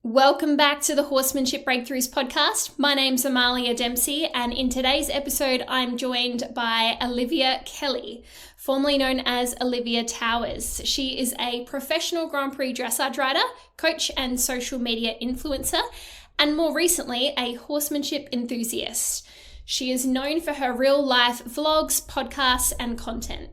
Welcome back to the Horsemanship Breakthroughs Podcast. My name's Amalia Dempsey, and in today's episode, I'm joined by Olivia Kelly, formerly known as Olivia Towers. She is a professional Grand Prix Dressage Rider, coach and social media influencer, and more recently, a horsemanship enthusiast. She is known for her real-life vlogs, podcasts, and content.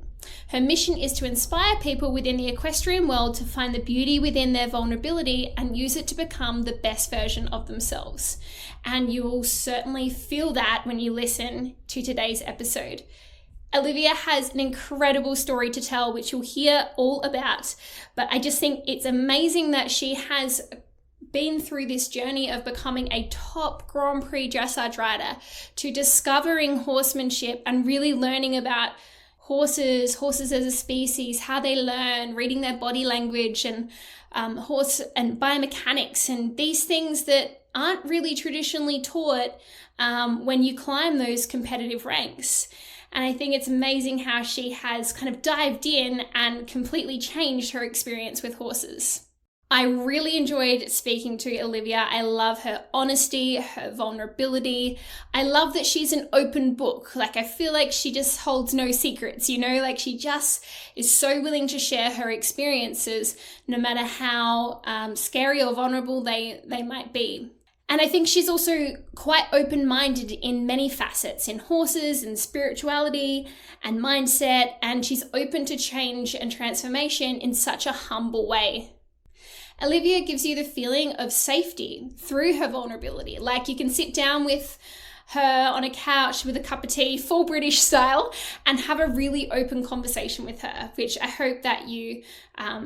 Her mission is to inspire people within the equestrian world to find the beauty within their vulnerability and use it to become the best version of themselves. And you will certainly feel that when you listen to today's episode. Olivia has an incredible story to tell, which you'll hear all about. But I just think it's amazing that she has been through this journey of becoming a top Grand Prix dressage rider to discovering horsemanship and really learning about horses as a species, how they learn, reading their body language, and horse and biomechanics, and these things that aren't really traditionally taught when you climb those competitive ranks. And I think it's amazing how she has kind of dived in and completely changed her experience with horses. I really enjoyed speaking to Olivia. I love her honesty, her vulnerability. I love that she's an open book. I feel like she just holds no secrets, she just is so willing to share her experiences, no matter how scary or vulnerable they might be. And I think she's also quite open-minded in many facets, in horses and spirituality and mindset, and she's open to change and transformation in such a humble way. Olivia gives you the feeling of safety through her vulnerability. You can sit down with her on a couch with a cup of tea, full British style, and have a really open conversation with her, which I hope that you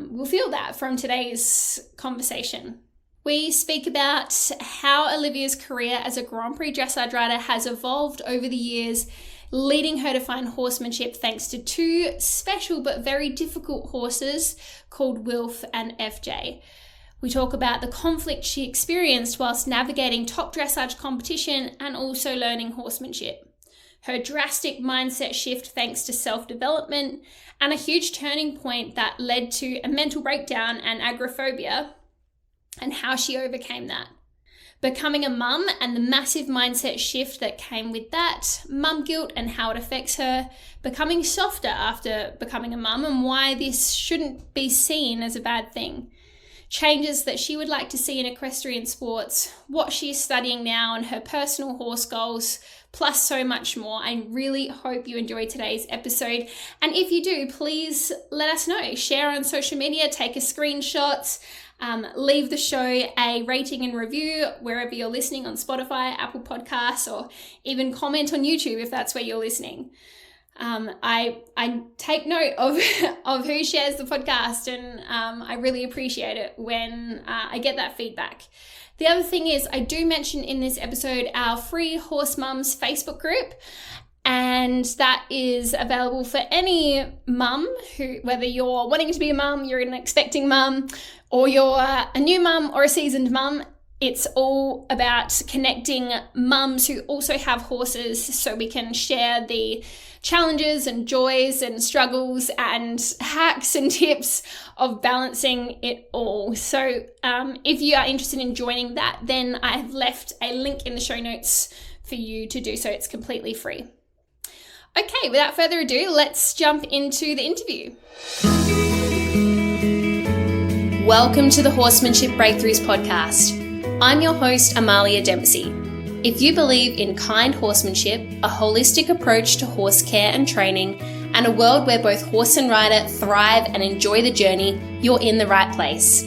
will feel that from today's conversation. We speak about how Olivia's career as a Grand Prix dressage rider has evolved over the years, leading her to find horsemanship thanks to two special but very difficult horses called Wilf and FJ. We talk about the conflict she experienced whilst navigating top dressage competition and also learning horsemanship. Her drastic mindset shift thanks to self-development, and a huge turning point that led to a mental breakdown and agoraphobia, and how she overcame that. Becoming a mum and the massive mindset shift that came with that, mum guilt and how it affects her, becoming softer after becoming a mum and why this shouldn't be seen as a bad thing. Changes that she would like to see in equestrian sports, what she's studying now, and her personal horse goals, plus so much more. I really hope you enjoy today's episode. And if you do, please let us know. Share on social media, take a screenshot, leave the show a rating and review wherever you're listening, on Spotify, Apple Podcasts, or even comment on YouTube if that's where you're listening. I take note of who shares the podcast, and I really appreciate it when I get that feedback. The other thing is, I do mention in this episode our free Horse Mums Facebook group, and that is available for any mum who, whether you're wanting to be a mum, you're an expecting mum, or you're a new mum or a seasoned mum. It's all about connecting mums who also have horses, so we can share the challenges and joys and struggles and hacks and tips of balancing it all. So if you are interested in joining that, then I have left a link in the show notes for you to do so. It's completely free. Okay, without further ado, let's jump into the interview. Welcome to the Horsemanship Breakthroughs Podcast. I'm your host, Amalia Dempsey. If you believe in kind horsemanship, a holistic approach to horse care and training, and a world where both horse and rider thrive and enjoy the journey, you're in the right place.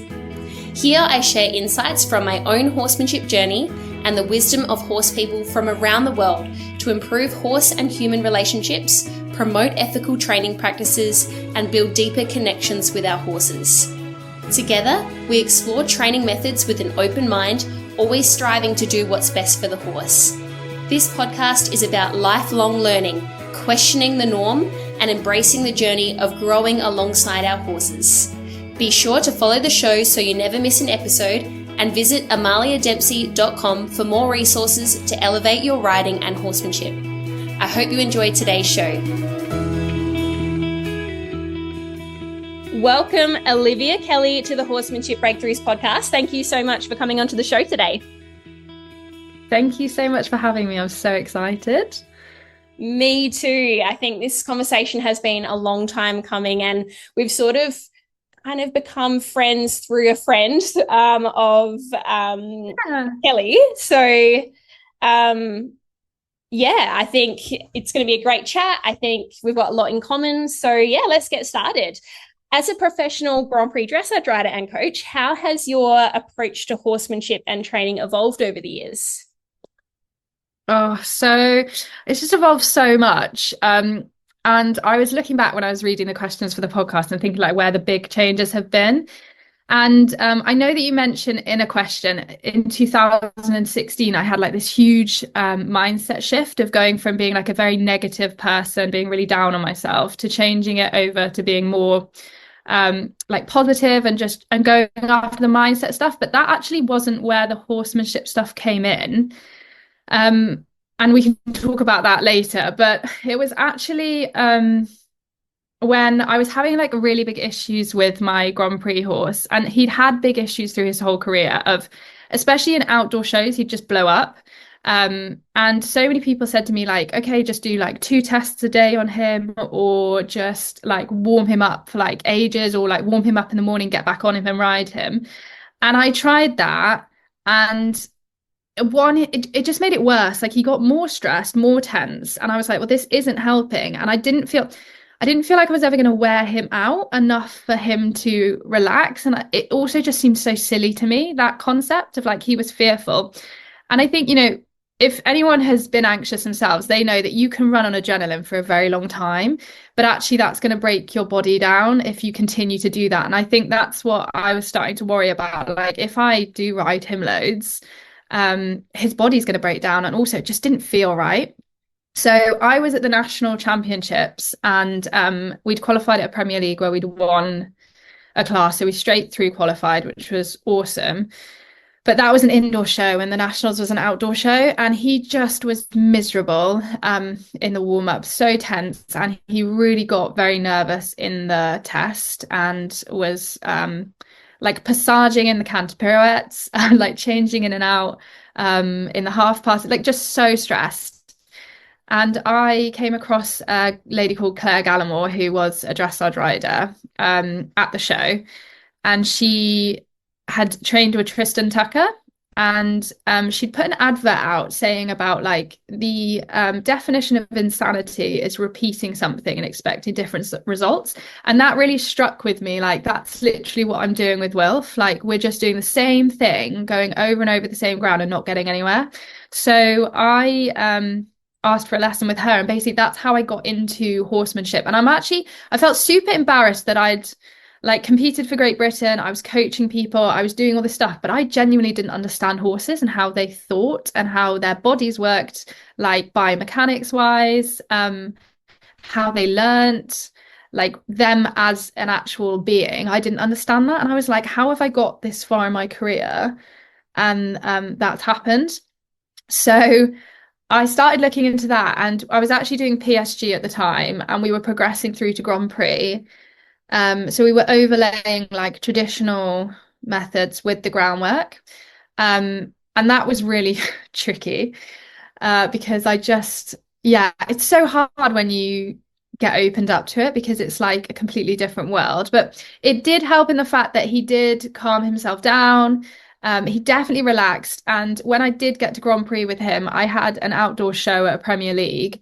Here I share insights from my own horsemanship journey and the wisdom of horse people from around the world to improve horse and human relationships, promote ethical training practices, and build deeper connections with our horses. Together, we explore training methods with an open mind, always striving to do what's best for the horse. This podcast is about lifelong learning, questioning the norm, and embracing the journey of growing alongside our horses. Be sure to follow the show so you never miss an episode, and visit amaliadempsey.com for more resources to elevate your riding and horsemanship. I hope you enjoyed today's show. Welcome, Olivia Kelly, to the Horsemanship Breakthroughs Podcast. Thank you so much for coming onto the show today. Thank you so much for having me. I'm so excited. Me too. I think this conversation has been a long time coming, and we've sort of kind of become friends through a friend of Kelly. So, I think it's going to be a great chat. I think we've got a lot in common. So, let's get started. As a professional Grand Prix dressage rider and coach, how has your approach to horsemanship and training evolved over the years? Oh, so it's just evolved so much. And I was looking back when I was reading the questions for the podcast and thinking like where the big changes have been. And I know that you mentioned in a question in 2016, I had like this huge mindset shift of going from being like a very negative person, being really down on myself, to changing it over to being more like positive and going after the mindset stuff. But that actually wasn't where the horsemanship stuff came in. And we can talk about that later. But it was actually when I was having like really big issues with my Grand Prix horse, and he'd had big issues through his whole career of, especially in outdoor shows, he'd just blow up. And so many people said to me like, okay, just do like 2 tests a day on him, or just like warm him up for like ages, or like warm him up in the morning, get back on him and ride him. And I tried that, and it just made it worse. Like he got more stressed, more tense, and I was like, well, this isn't helping. And I didn't feel like I was ever going to wear him out enough for him to relax. And it also just seemed so silly to me, that concept of like he was fearful. And I think, if anyone has been anxious themselves, they know that you can run on adrenaline for a very long time, but actually that's going to break your body down if you continue to do that. And I think that's what I was starting to worry about. Like if I do ride him loads, his body's going to break down, and also it just didn't feel right. So I was at the national championships, and we'd qualified at a Premier League where we'd won a class. So we straight through qualified, which was awesome. But that was an indoor show, and the nationals was an outdoor show, and he just was miserable in the warm-up, so tense, and he really got very nervous in the test and was like passaging in the canter pirouettes, like changing in and out in the half pass, like just so stressed. And I came across a lady called Claire Gallimore, who was a dressage rider at the show, and she had trained with Tristan Tucker, and she'd put an advert out saying about like the definition of insanity is repeating something and expecting different results. And that really struck with me. Like that's literally what I'm doing with Wilf. Like we're just doing the same thing, going over and over the same ground and not getting anywhere. So I asked for a lesson with her, and basically that's how I got into horsemanship. And I felt super embarrassed that I'd like competed for Great Britain. I was coaching people, I was doing all this stuff, but I genuinely didn't understand horses and how they thought and how their bodies worked, like biomechanics wise, how they learnt, like them as an actual being. I didn't understand that. And I was like, how have I got this far in my career? And that's happened. So I started looking into that, and I was actually doing PSG at the time, and we were progressing through to Grand Prix. So we were overlaying like traditional methods with the groundwork. And that was really tricky because it's so hard when you get opened up to it, because it's like a completely different world. But it did help in the fact that he did calm himself down. He definitely relaxed. And when I did get to Grand Prix with him, I had an outdoor show at a Premier League.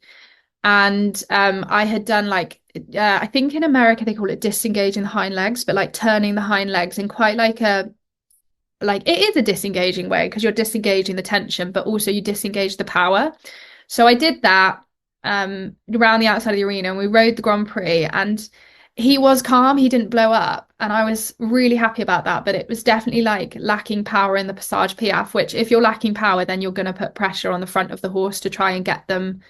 And I had done like, I think in America they call it disengaging the hind legs, but like turning the hind legs in quite like it is a disengaging way, because you're disengaging the tension, but also you disengage the power. So I did that around the outside of the arena, and we rode the Grand Prix, and he was calm, he didn't blow up, and I was really happy about that. But it was definitely like lacking power in the passage piaffe, which if you're lacking power, then you're going to put pressure on the front of the horse to try and get them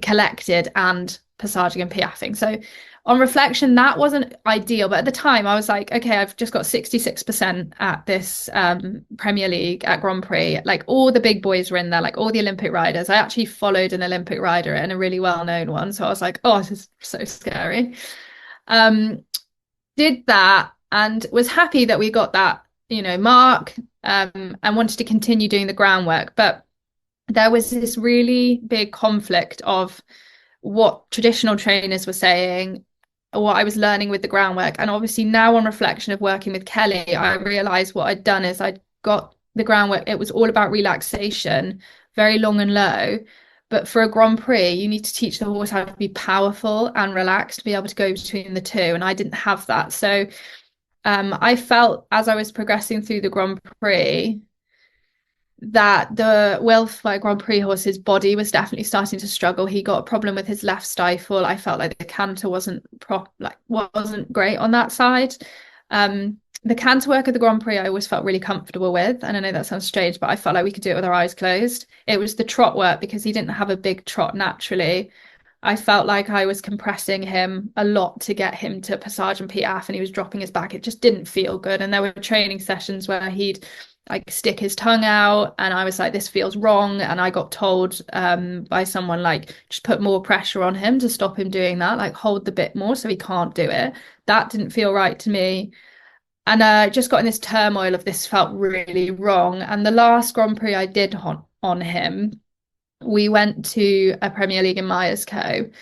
collected and passaging and piaffing. So on reflection, that wasn't ideal, but at the time I was like, okay, I've just got 66% at this Premier League at Grand Prix. Like all the big boys were in there, like all the Olympic riders. I actually followed an Olympic rider and a really well-known one, so I was like, oh, this is so scary. did that and was happy that we got that, mark, and wanted to continue doing the groundwork. But there was this really big conflict of what traditional trainers were saying, what I was learning with the groundwork. And obviously now on reflection of working with Kelly, I realized what I'd done is I'd got the groundwork. It was all about relaxation, very long and low. But for a Grand Prix, you need to teach the horse how to be powerful and relaxed to be able to go between the two. And I didn't have that. So I felt as I was progressing through the Grand Prix that the Wilf, my Grand Prix horse, his body was definitely starting to struggle. He got a problem with his left stifle. I felt like the canter wasn't great on that side. The canter work of the Grand Prix I always felt really comfortable with. And I know that sounds strange, but I felt like we could do it with our eyes closed. It was the trot work, because he didn't have a big trot naturally. I felt like I was compressing him a lot to get him to passage and piaffe, and he was dropping his back. It just didn't feel good. And there were training sessions where he'd like stick his tongue out, and I was like, this feels wrong. And I got told by someone, like, just put more pressure on him to stop him doing that, like hold the bit more so he can't do it. That didn't feel right to me. And I just got in this turmoil of this felt really wrong. And the last Grand Prix I did on him, we went to a Premier League in Myerscough,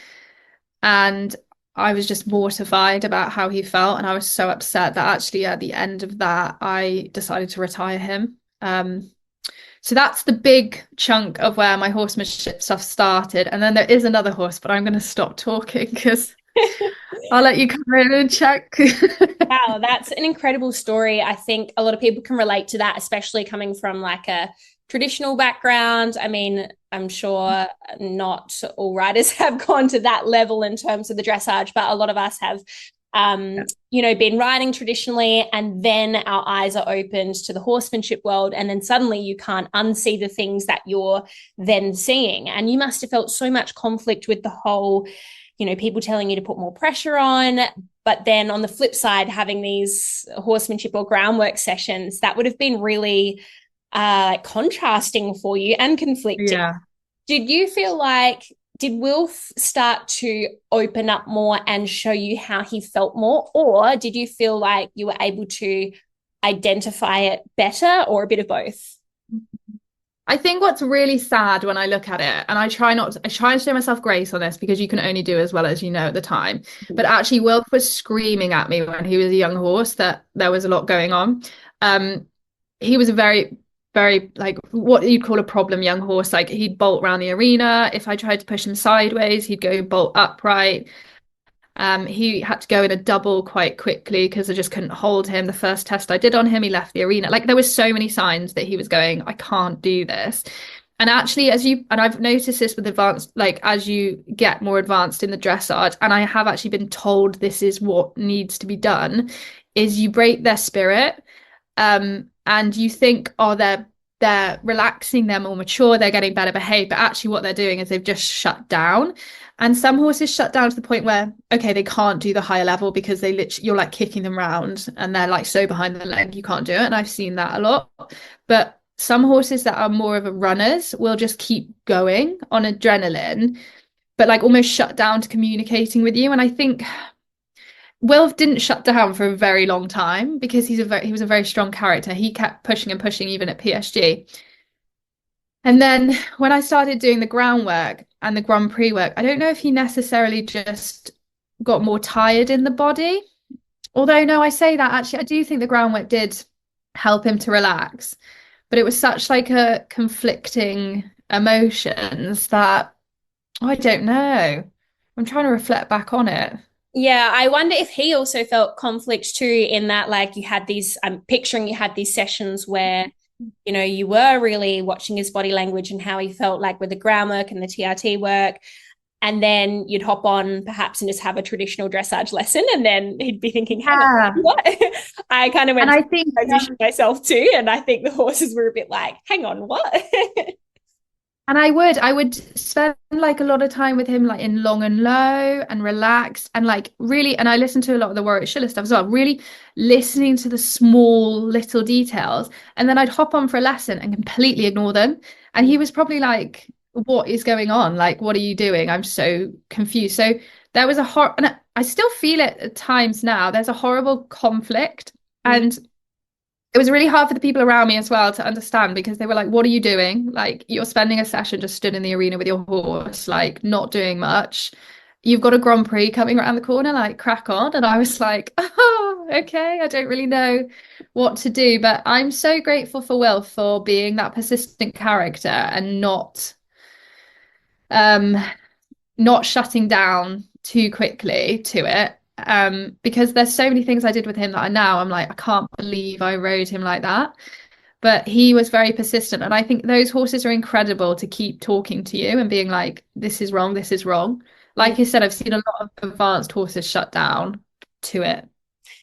and I was just mortified about how he felt. And I was so upset that actually at the end of that, I decided to retire him. So that's the big chunk of where my horsemanship stuff started. And then there is another horse, but I'm going to stop talking because I'll let you come in and check. Wow, that's an incredible story. I think a lot of people can relate to that, especially coming from like a traditional background. I mean, I'm sure not all riders have gone to that level in terms of the dressage, but a lot of us have, been riding traditionally, and then our eyes are opened to the horsemanship world, and then suddenly you can't unsee the things that you're then seeing. And you must have felt so much conflict with the whole, people telling you to put more pressure on, but then on the flip side, having these horsemanship or groundwork sessions, that would have been really contrasting for you and conflicting. Yeah. Did you feel like, did Wilf start to open up more and show you how he felt more, or did you feel like you were able to identify it better, or a bit of both? I think what's really sad when I look at it, and I try and show myself grace on this because you can only do as well as you know at the time. But actually, Wilf was screaming at me when he was a young horse that there was a lot going on. He was a very, very, like, what you'd call a problem young horse. Like, he'd bolt around the arena. If I tried to push him sideways, he'd go bolt upright. He had to go in a double quite quickly because I just couldn't hold him. The first test I did on him, he left the arena. Like, there was so many signs that he was going, I can't do this. And actually, and I've noticed this with advanced, like, as you get more advanced in the dressage, and I have actually been told this is what needs to be done, is you break their spirit. And you think, oh, they're relaxing, they're more mature, they're getting better behaved, but actually what they're doing is they've just shut down. And some horses shut down to the point where, okay, they can't do the higher level because you're like kicking them round and they're like so behind the leg, you can't do it. And I've seen that a lot. But some horses that are more of a runners will just keep going on adrenaline, but like almost shut down to communicating with you. And I think Wilf didn't shut down for a very long time because he was a very strong character. He kept pushing and pushing even at PSG. And then when I started doing the groundwork and the Grand Prix work, I don't know if he necessarily just got more tired in the body. Although, no, I say that actually, I do think the groundwork did help him to relax. But it was such like a conflicting emotions that, I don't know. I'm trying to reflect back on it. Yeah, I wonder if he also felt conflict too, in that, like, you had these, I'm picturing you had these sessions where, you were really watching his body language and how he felt, like with the groundwork and the TRT work. And then you'd hop on perhaps and just have a traditional dressage lesson. And then he'd be thinking, what? I kind of went and I think transition myself too. And I think the horses were a bit like, hang on, what? And I would spend like a lot of time with him, like in long and low and relaxed and like really, and I listened to a lot of the Warwick Schiller stuff as well, really listening to the small little details. And then I'd hop on for a lesson and completely ignore them. And he was probably like, what is going on? Like, what are you doing? I'm so confused. So there was and I still feel it at times now. There's a horrible conflict, and it was really hard for the people around me as well to understand, because they were like, what are you doing? Like, you're spending a session just stood in the arena with your horse, like not doing much. You've got a Grand Prix coming around the corner, like crack on. And I was like, oh, okay, I don't really know what to do. But I'm so grateful for Wilf for being that persistent character and um not shutting down too quickly to it. Because there's so many things I did with him that I'm like, I can't believe I rode him like that. But he was very persistent. And I think those horses are incredible to keep talking to you and being like, this is wrong, this is wrong. Like you said, I've seen a lot of advanced horses shut down to it.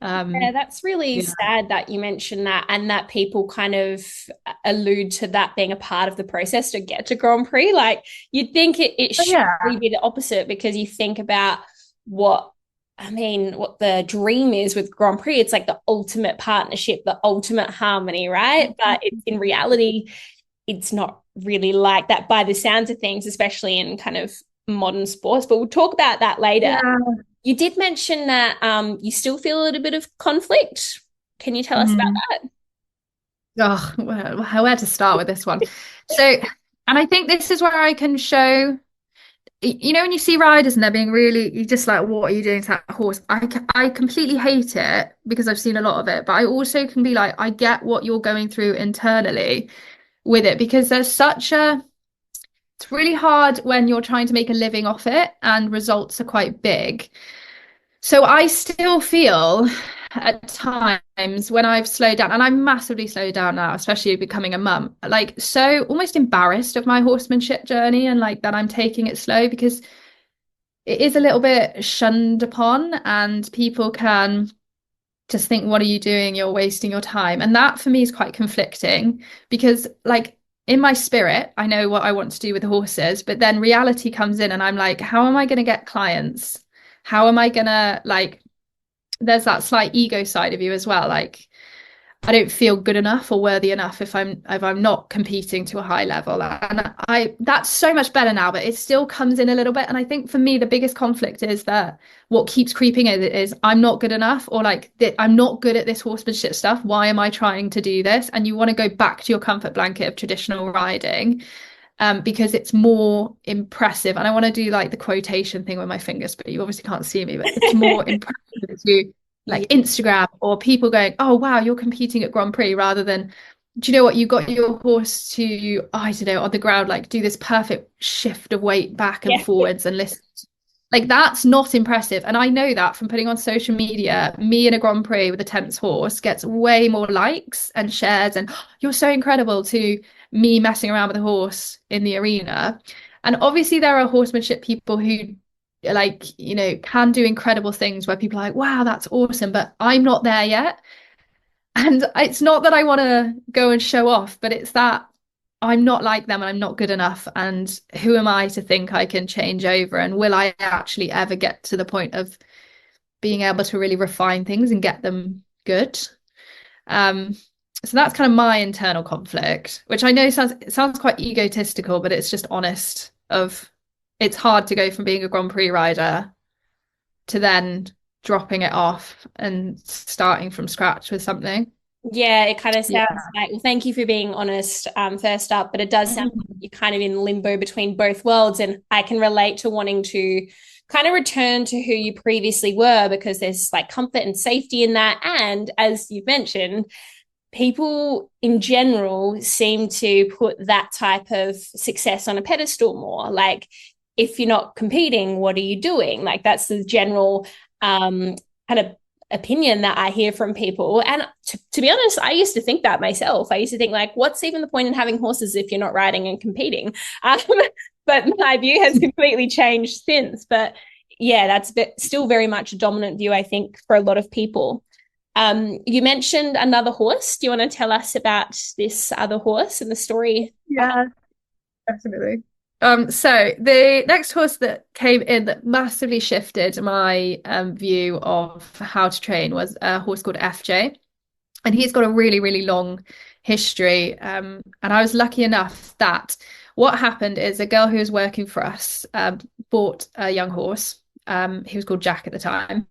Yeah, that's really sad that you mentioned that, and that people kind of allude to that being a part of the process to get to Grand Prix. Like, you'd think it should really be the opposite, because you think about what the dream is with Grand Prix. It's like the ultimate partnership, the ultimate harmony, right? But in reality, it's not really like that by the sounds of things, especially in kind of modern sports. But we'll talk about that later. Yeah. You did mention that you still feel a little bit of conflict. Can you tell us about that? Oh, well, where to start with this one? So, and I think this is where I can show, you know, when you see riders and they're being really, you're just like, what are you doing to that horse? I completely hate it because I've seen a lot of it, but I also can be like, I get what you're going through internally with it, because there's it's really hard when you're trying to make a living off it and results are quite big. So I still feel at times when I've slowed down, and I'm massively slowed down now, especially becoming a mum, like so almost embarrassed of my horsemanship journey and like that I'm taking it slow, because it is a little bit shunned upon and people can just think, what are you doing? You're wasting your time. And that for me is quite conflicting, because like in my spirit, I know what I want to do with the horses, but then reality comes in and I'm like, how am I going to get clients? How am I going to, like, there's that slight ego side of you as well. Like, I don't feel good enough or worthy enough if I'm not competing to a high level. And that's so much better now, but it still comes in a little bit. And I think for me, the biggest conflict is that what keeps creeping in is I'm not good enough, or like I'm not good at this horsemanship stuff. Why am I trying to do this? And you want to go back to your comfort blanket of traditional riding, because it's more impressive. And I want to do like the quotation thing with my fingers, but you obviously can't see me, but it's more impressive to like Instagram or people going, oh wow, you're competing at Grand Prix, rather than, do you know what, you got your horse to, I don't know, on the ground, like do this perfect shift of weight back and forwards and listen. Like, that's not impressive. And I know that from putting on social media, me in a Grand Prix with a tense horse gets way more likes and shares and, oh, you're so incredible, to me messing around with a horse in the arena. And obviously there are horsemanship people who, like, you know, can do incredible things where people are like, wow, that's awesome, but I'm not there yet. And it's not that I want to go and show off, but it's that I'm not like them and I'm not good enough, and who am I to think I can change over, and will I actually ever get to the point of being able to really refine things and get them good? So that's kind of my internal conflict, which I know sounds quite egotistical, but it's just honest. It's hard to go from being a Grand Prix rider to then dropping it off and starting from scratch with something. Yeah, it kind of sounds like, well, thank you for being honest, first up, but it does sound like you're kind of in limbo between both worlds. And I can relate to wanting to kind of return to who you previously were, because there's like comfort and safety in that. And as you've mentioned, people in general seem to put that type of success on a pedestal more. Like, if you're not competing, what are you doing? Like, that's the general kind of opinion that I hear from people. And to be honest, I used to think that myself. I used to think, like, what's even the point in having horses if you're not riding and competing? But my view has completely changed since. But yeah, that's still very much a dominant view, I think, for a lot of people. You mentioned another horse. Do you want to tell us about this other horse and the story? Yeah, absolutely. So the next horse that came in that massively shifted my view of how to train was a horse called FJ. And he's got a really, really long history. And I was lucky enough that what happened is a girl who was working for us bought a young horse. he was called Jack at the time.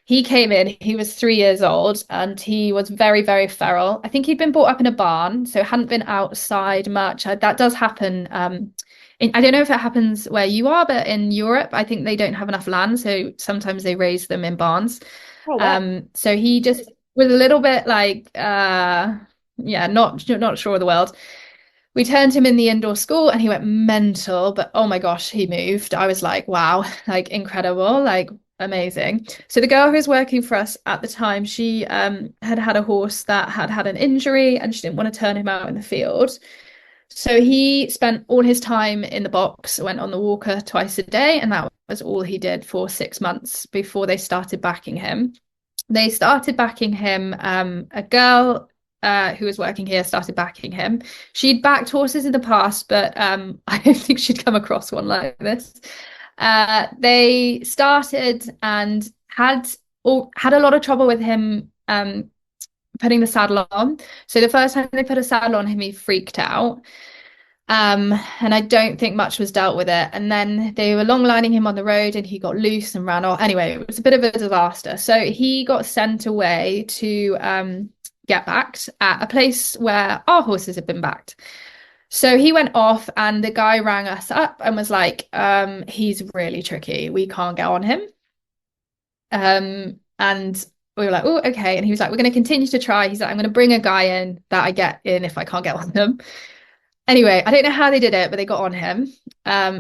He came in, he was 3 years old, and he was very, very feral. I think he'd been brought up in a barn, so hadn't been outside much. That does happen. I don't know if it happens where you are, but in Europe, I think they don't have enough land, so sometimes they raise them in barns. Oh, wow. So he just was a little bit like, yeah, not sure of the world. We turned him in the indoor school and he went mental, but oh my gosh, he moved. I was like, wow, like incredible, like amazing. So the girl who was working for us at the time, she had a horse that had an injury and she didn't want to turn him out in the field. So he spent all his time in the box, went on the walker twice a day, and that was all he did for 6 months before they started backing him. They started backing him. A girl who was working here started backing him. She'd backed horses in the past, but I don't think she'd come across one like this. They started and had a lot of trouble with him putting the saddle on. So the first time they put a saddle on him, he freaked out. And I don't think much was dealt with it. And then they were long lining him on the road and he got loose and ran off. Anyway, it was a bit of a disaster. So he got sent away to get backed at a place where our horses had been backed. So he went off and the guy rang us up and was like, he's really tricky. We can't get on him. And we were like, oh, okay. And he was like, we're going to continue to try. He's like, I'm going to bring a guy in that I get in if I can't get on them. Anyway, I don't know how they did it, but they got on him,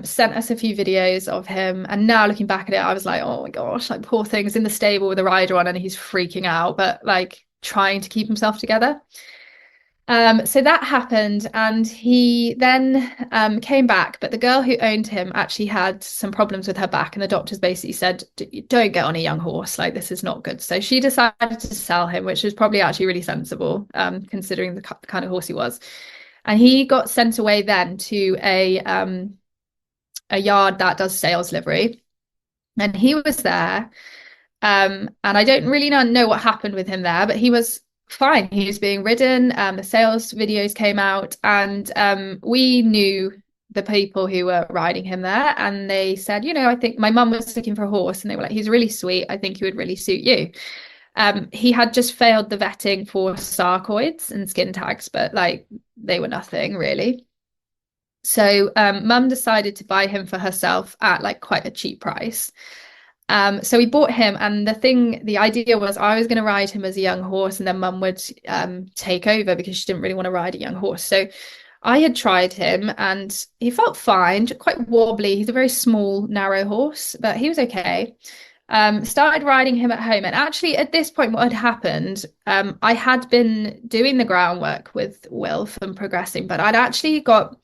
sent us a few videos of him. And now looking back at it, I was like, oh my gosh, like poor thing's in the stable with a rider on and he's freaking out, but like trying to keep himself together. So that happened and he then came back, but the girl who owned him actually had some problems with her back and the doctors basically said, don't get on a young horse, like this is not good. So she decided to sell him, which was probably actually really sensible considering the kind of horse he was. And he got sent away then to a yard that does sales livery. And he was there. And I don't really know what happened with him there, but he was fine. He was being ridden. The sales videos came out and we knew the people who were riding him there. And they said, I think my mum was looking for a horse and they were like, he's really sweet. I think he would really suit you. He had just failed the vetting for sarcoids and skin tags, but like they were nothing really. So mum decided to buy him for herself at like quite a cheap price. So we bought him and the idea was I was going to ride him as a young horse and then mum would take over because she didn't really want to ride a young horse. So I had tried him and he felt fine, quite wobbly. He's a very small, narrow horse, but he was okay. Started riding him at home. And actually at this point, what had happened, I had been doing the groundwork with Wilf and progressing, but I'd actually got,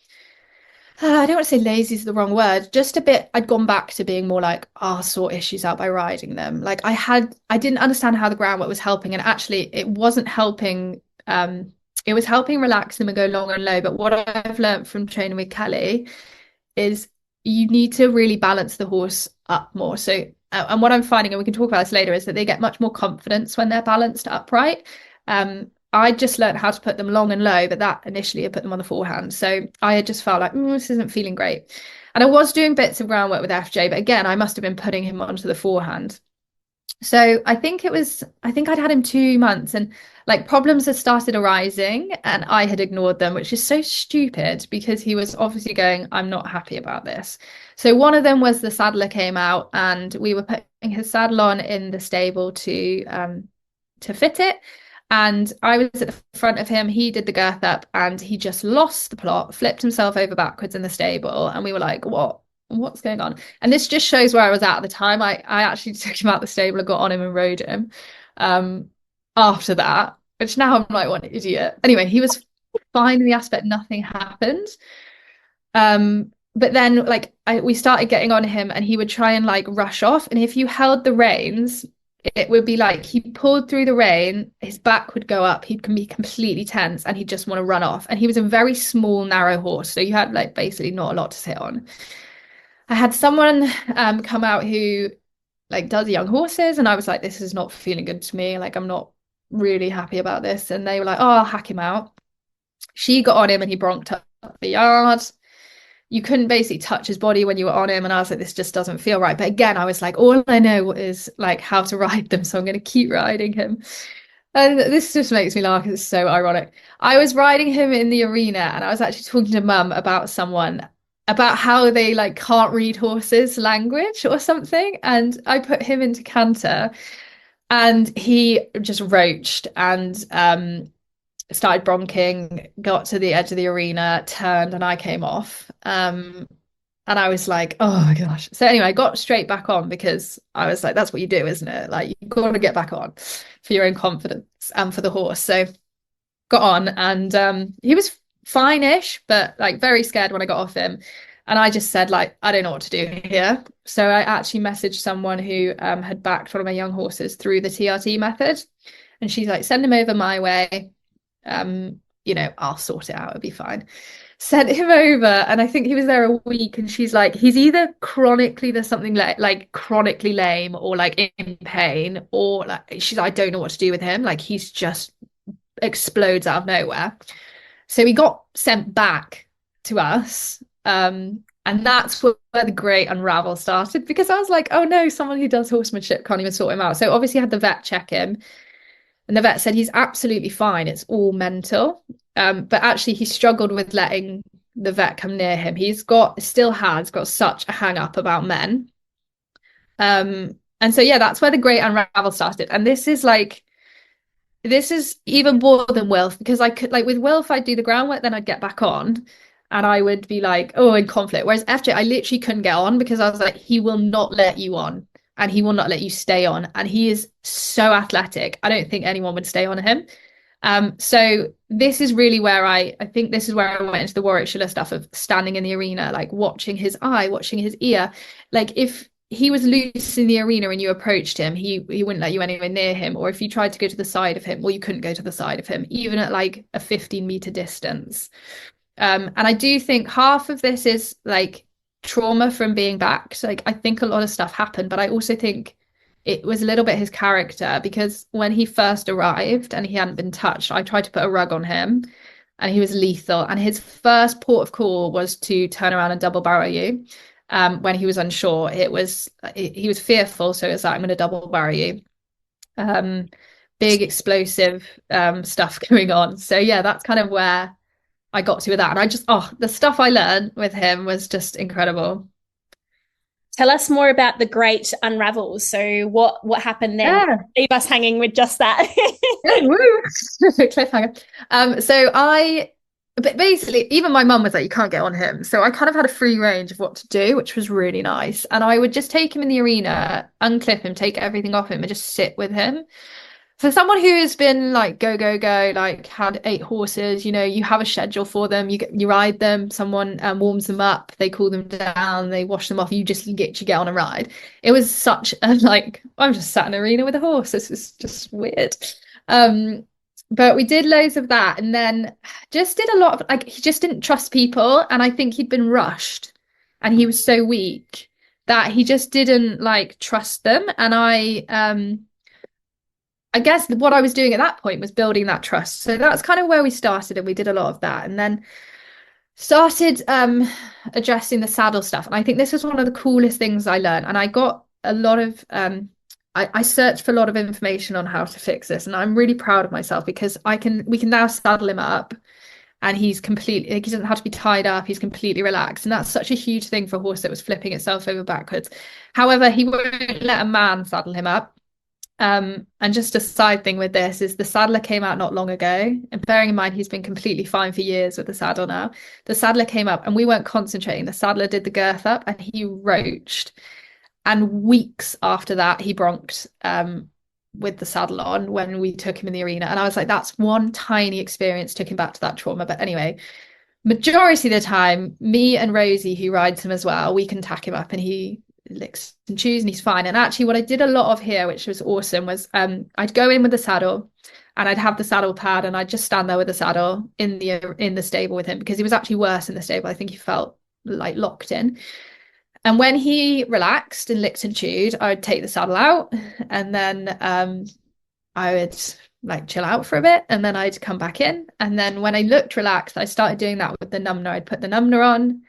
I don't want to say lazy is the wrong word, just a bit, I'd gone back to being more like, I'll sort issues out by riding them. Like I didn't understand how the groundwork was helping. And actually it wasn't helping. It was helping relax them and go long and low. But what I've learned from training with Kelly is you need to really balance the horse up more. So and what I'm finding, and we can talk about this later, is that they get much more confidence when they're balanced upright. I just learned how to put them long and low, but that initially I put them on the forehand. So I had just felt like, this isn't feeling great. And I was doing bits of groundwork with FJ, but again, I must have been putting him onto the forehand. So I think I'd had him 2 months and like problems had started arising and I had ignored them, which is so stupid because he was obviously going, I'm not happy about this. So one of them was the saddler came out and we were putting his saddle on in the stable to fit it. And I was at the front of him. He did the girth up and he just lost the plot, flipped himself over backwards in the stable. And we were like, what's going on? And this just shows where I was at the time. I actually took him out the stable and got on him and rode him after that, which now I'm like, what an idiot. Anyway, he was fine in the aspect nothing happened. But then like we started getting on him and he would try and like rush off. And if you held the reins, it would be like he pulled through the rein, his back would go up, he'd be completely tense and he'd just want to run off. And he was a very small, narrow horse. So you had like basically not a lot to sit on. I had someone come out who like does young horses and I was like, this is not feeling good to me. Like, I'm not really happy about this. And they were like, oh, I'll hack him out. She got on him and he bronked up the yard. you couldn't basically touch his body when you were on him. And I was like, this just doesn't feel right. But again, I was like, all I know is like how to ride them. So I'm going to keep riding him. And this just makes me laugh because it's so ironic. I was riding him in the arena and I was actually talking to mum about someone about how they like can't read horses' language or something. And I put him into canter and he just roached and started bronking, got to the edge of the arena, turned, and I came off. And I was like, oh my gosh. So anyway, I got straight back on because I was like, that's what you do, isn't it? Like you've got to get back on for your own confidence and for the horse. So got on and he was fine-ish, but like very scared when I got off him. And I just said, like, I don't know what to do here. So I actually messaged someone who had backed one of my young horses through the TRT method. And she's like, send him over my way. I'll sort it out, it'll be fine. Sent him over, and I think he was there a week, and she's like, he's either there's something like chronically lame or like in pain, or like she's like, I don't know what to do with him, like he's just explodes out of nowhere. So he got sent back to us, and that's where the great unravel started, because I was like, oh no, someone who does horsemanship can't even sort him out. So obviously I had the vet check him. And the vet said he's absolutely fine. It's all mental. But actually, he struggled with letting the vet come near him. Still has got such a hang up about men. And so, yeah, that's where the great unravel started. And this is even more than Wilf, because I could, like with Wilf, I'd do the groundwork, then I'd get back on and I would be like, oh, in conflict. Whereas FJ, I literally couldn't get on because I was like, he will not let you on. And he will not let you stay on. And he is so athletic. I don't think anyone would stay on him. So this is really where I think this is where I went into the Warwickshire stuff of standing in the arena, like watching his eye, watching his ear. Like if he was loose in the arena and you approached him, he wouldn't let you anywhere near him. Or if you tried to go to the side of him, well, you couldn't go to the side of him, even at like a 15-meter distance. And I do think half of this is like trauma from being backed. Like I think a lot of stuff happened, but I also think it was a little bit his character, because when he first arrived and he hadn't been touched, I tried to put a rug on him and he was lethal, and his first port of call was to turn around and double barrel you. When he was unsure, he was fearful, so it was like, I'm going to double barrel you. Big explosive stuff going on. So yeah, that's kind of where I got to with that. And the stuff I learned with him was just incredible. Tell us more about the great unravels. So what happened then? Yeah. Leave us hanging with just that. Yeah, woo. Cliffhanger. But basically, even my mum was like, you can't get on him. So I kind of had a free range of what to do, which was really nice. And I would just take him in the arena, unclip him, take everything off him and just sit with him. For someone who has been like go, like had 8 horses, you have a schedule for them, you ride them, someone warms them up, they cool them down, they wash them off, you get on a ride. It was such a like, I'm just sat in an arena with a horse. This is just weird. But we did loads of that, and then just did a lot of like, he just didn't trust people, and I think he'd been rushed and he was so weak that he just didn't like trust them. And I guess what I was doing at that point was building that trust. So that's kind of where we started, and we did a lot of that, and then started addressing the saddle stuff. And I think this was one of the coolest things I learned. And I got a lot of I searched for a lot of information on how to fix this, and I'm really proud of myself because we can now saddle him up and he's completely, he doesn't have to be tied up, he's completely relaxed. And that's such a huge thing for a horse that was flipping itself over backwards. However, he won't let a man saddle him up. And just a side thing with this is the saddler came out not long ago, and bearing in mind he's been completely fine for years with the saddle now. The saddler came up and we weren't concentrating. The saddler did the girth up and he roached. And weeks after that, he bronked with the saddle on when we took him in the arena. And I was like, that's one tiny experience, took him back to that trauma. But anyway, majority of the time, me and Rosie, who rides him as well, we can tack him up and he licks and chews and he's fine. And actually what I did a lot of here, which was awesome, was I'd go in with the saddle and I'd have the saddle pad and I'd just stand there with the saddle in the stable with him, because he was actually worse in the stable. I think he felt like locked in. And when he relaxed and licked and chewed, I would take the saddle out, and then I would like chill out for a bit, and then I'd come back in. And then when I looked relaxed, I started doing that with the numbner. I'd put the numbner on,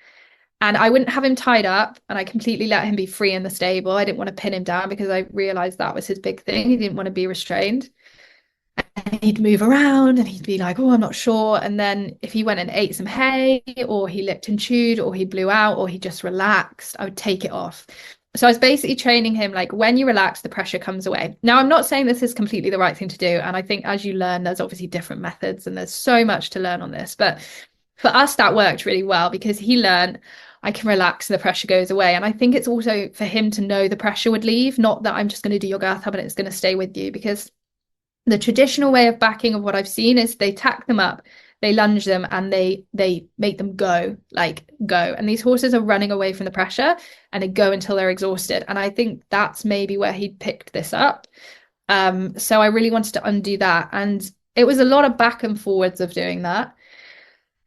And I wouldn't have him tied up, and I completely let him be free in the stable. I didn't want to pin him down because I realized that was his big thing. He didn't want to be restrained. And he'd move around and he'd be like, oh, I'm not sure. And then if he went and ate some hay, or he licked and chewed, or he blew out, or he just relaxed, I would take it off. So I was basically training him like, when you relax, the pressure comes away. Now, I'm not saying this is completely the right thing to do. And I think as you learn, there's obviously different methods and there's so much to learn on this. But for us, that worked really well because he learned I can relax and the pressure goes away. And I think it's also for him to know the pressure would leave, not that I'm just going to do your girth hub and it's going to stay with you, because the traditional way of backing of what I've seen is they tack them up, they lunge them, and they make them go. And these horses are running away from the pressure and they go until they're exhausted. And I think that's maybe where he picked this up. So I really wanted to undo that. And it was a lot of back and forwards of doing that.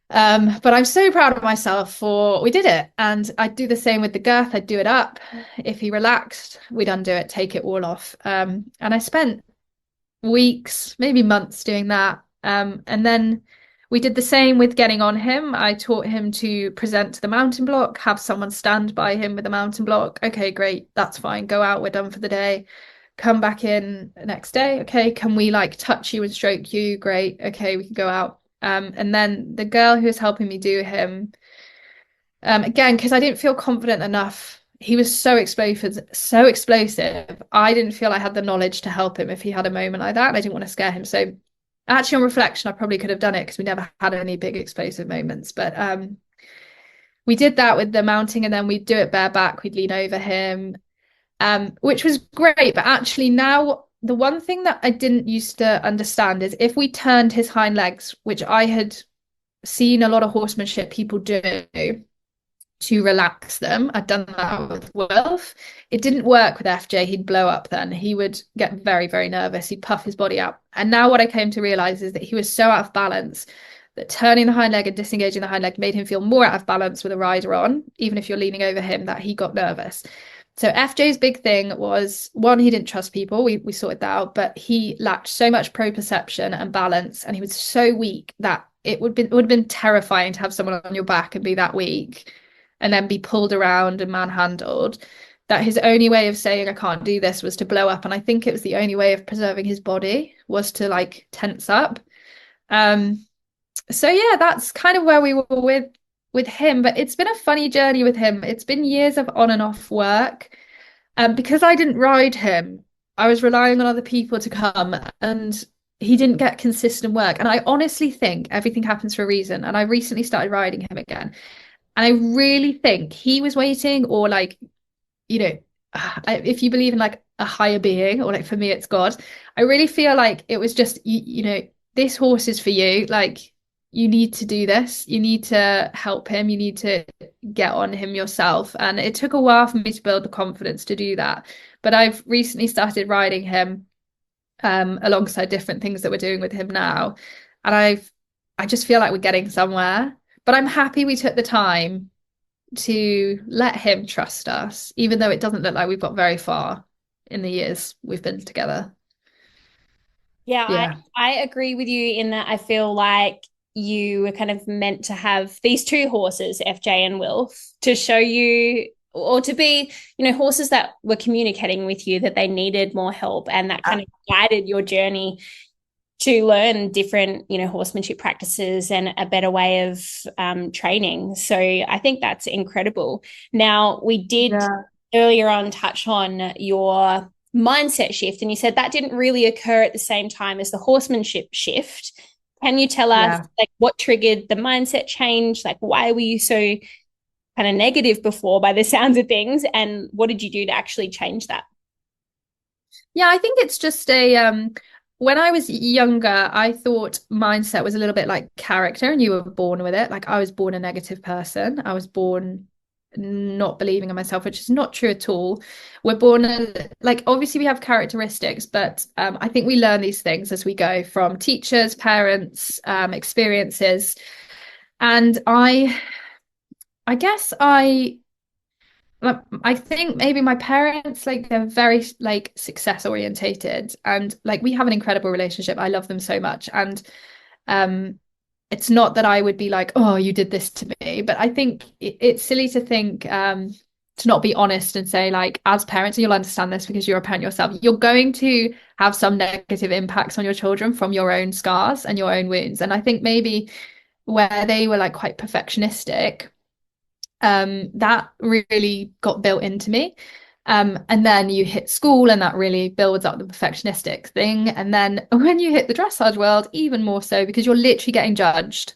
But I'm so proud of myself for we did it. And I'd do the same with the girth. I'd do it up. If he relaxed, we'd undo it, take it all off. And I spent weeks, maybe months doing that. And then we did the same with getting on him. I taught him to present to the mountain block, have someone stand by him with a mountain block. Okay, great, that's fine. Go out, we're done for the day. Come back in the next day. Okay, can we like touch you and stroke you? Great. Okay, we can go out. And then the girl who was helping me do him, again, because I didn't feel confident enough. He was so explosive. I didn't feel I had the knowledge to help him if he had a moment like that. And I didn't want to scare him. So actually, on reflection, I probably could have done it because we never had any big explosive moments. But we did that with the mounting, and then we'd do it bareback. We'd lean over him, which was great. But actually now, the one thing that I didn't used to understand is if we turned his hind legs, which I had seen a lot of horsemanship people do, to relax them. I'd done that with Wilf. It didn't work with FJ. He'd blow up then. He would get very, very nervous. He'd puff his body out. And now what I came to realize is that he was so out of balance that turning the hind leg and disengaging the hind leg made him feel more out of balance with a rider on, even if you're leaning over him, that he got nervous. So FJ's big thing was, one, he didn't trust people. We sorted that out, but he lacked so much proprioception and balance, and he was so weak that it would have been terrifying to have someone on your back and be that weak and then be pulled around and manhandled, that his only way of saying I can't do this was to blow up. And I think it was the only way of preserving his body was to like tense up. So yeah, that's kind of where we were with him. But it's been a funny journey with him. It's been years of on and off work. Because I didn't ride him, I was relying on other people to come, and he didn't get consistent work. And I honestly think everything happens for a reason. And I recently started riding him again. And I really think he was waiting, or like, you know, if you believe in like a higher being, or like for me, it's God. I really feel like it was just, you know, this horse is for you. Like, you need to do this. You need to help him. You need to get on him yourself. And it took a while for me to build the confidence to do that. But I've recently started riding him alongside different things that we're doing with him now. And I just feel like we're getting somewhere. But I'm happy we took the time to let him trust us, even though it doesn't look like we've got very far in the years we've been together. Yeah. I agree with you in that I feel like you were kind of meant to have these two horses, FJ and Wilf, to show you, or to be, you know, horses that were communicating with you that they needed more help, and that kind of guided your journey to learn different, you know, horsemanship practices and a better way of training. So I think that's incredible. Now, we did earlier on touch on your mindset shift, and you said that didn't really occur at the same time as the horsemanship shift. Can you tell us like what triggered the mindset change? Like, why were you so kind of negative before by the sounds of things, and what did you do to actually change that? Yeah, I think it's just when I was younger, I thought mindset was a little bit like character, and you were born with it. Like, I was born a negative person. I was born not believing in myself, which is not true at all. We're born like, obviously we have characteristics, but I think we learn these things as we go from teachers, parents, experiences. And I guess I think maybe my parents, like, they're very like success orientated, and like we have an incredible relationship. I love them so much. And it's not that I would be like, oh, you did this to me, but I think it's silly to think to not be honest and say, like, as parents, and you'll understand this because you're a parent yourself, you're going to have some negative impacts on your children from your own scars and your own wounds. And I think maybe where they were like quite perfectionistic, that really got built into me. And then you hit school and that really builds up the perfectionistic thing. And then when you hit the dressage world, even more so because you're literally getting judged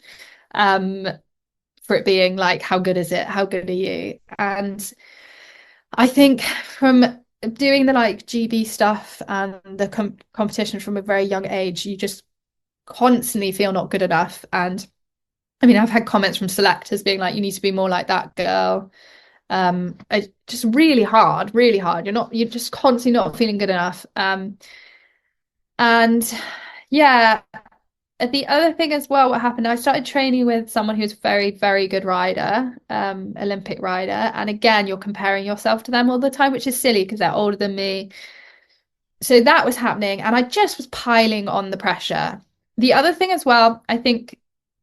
for it being like, how good is it? How good are you? And I think from doing the like GB stuff and the competition from a very young age, you just constantly feel not good enough. And I mean, I've had comments from selectors being like, you need to be more like that girl. It's just really hard, really hard. You're just constantly not feeling good enough. And yeah, the other thing as well, what happened, I started training with someone who's a very, very good rider, Olympic rider. And again, you're comparing yourself to them all the time, which is silly because they're older than me. So that was happening, and I just was piling on the pressure. The other thing as well, I think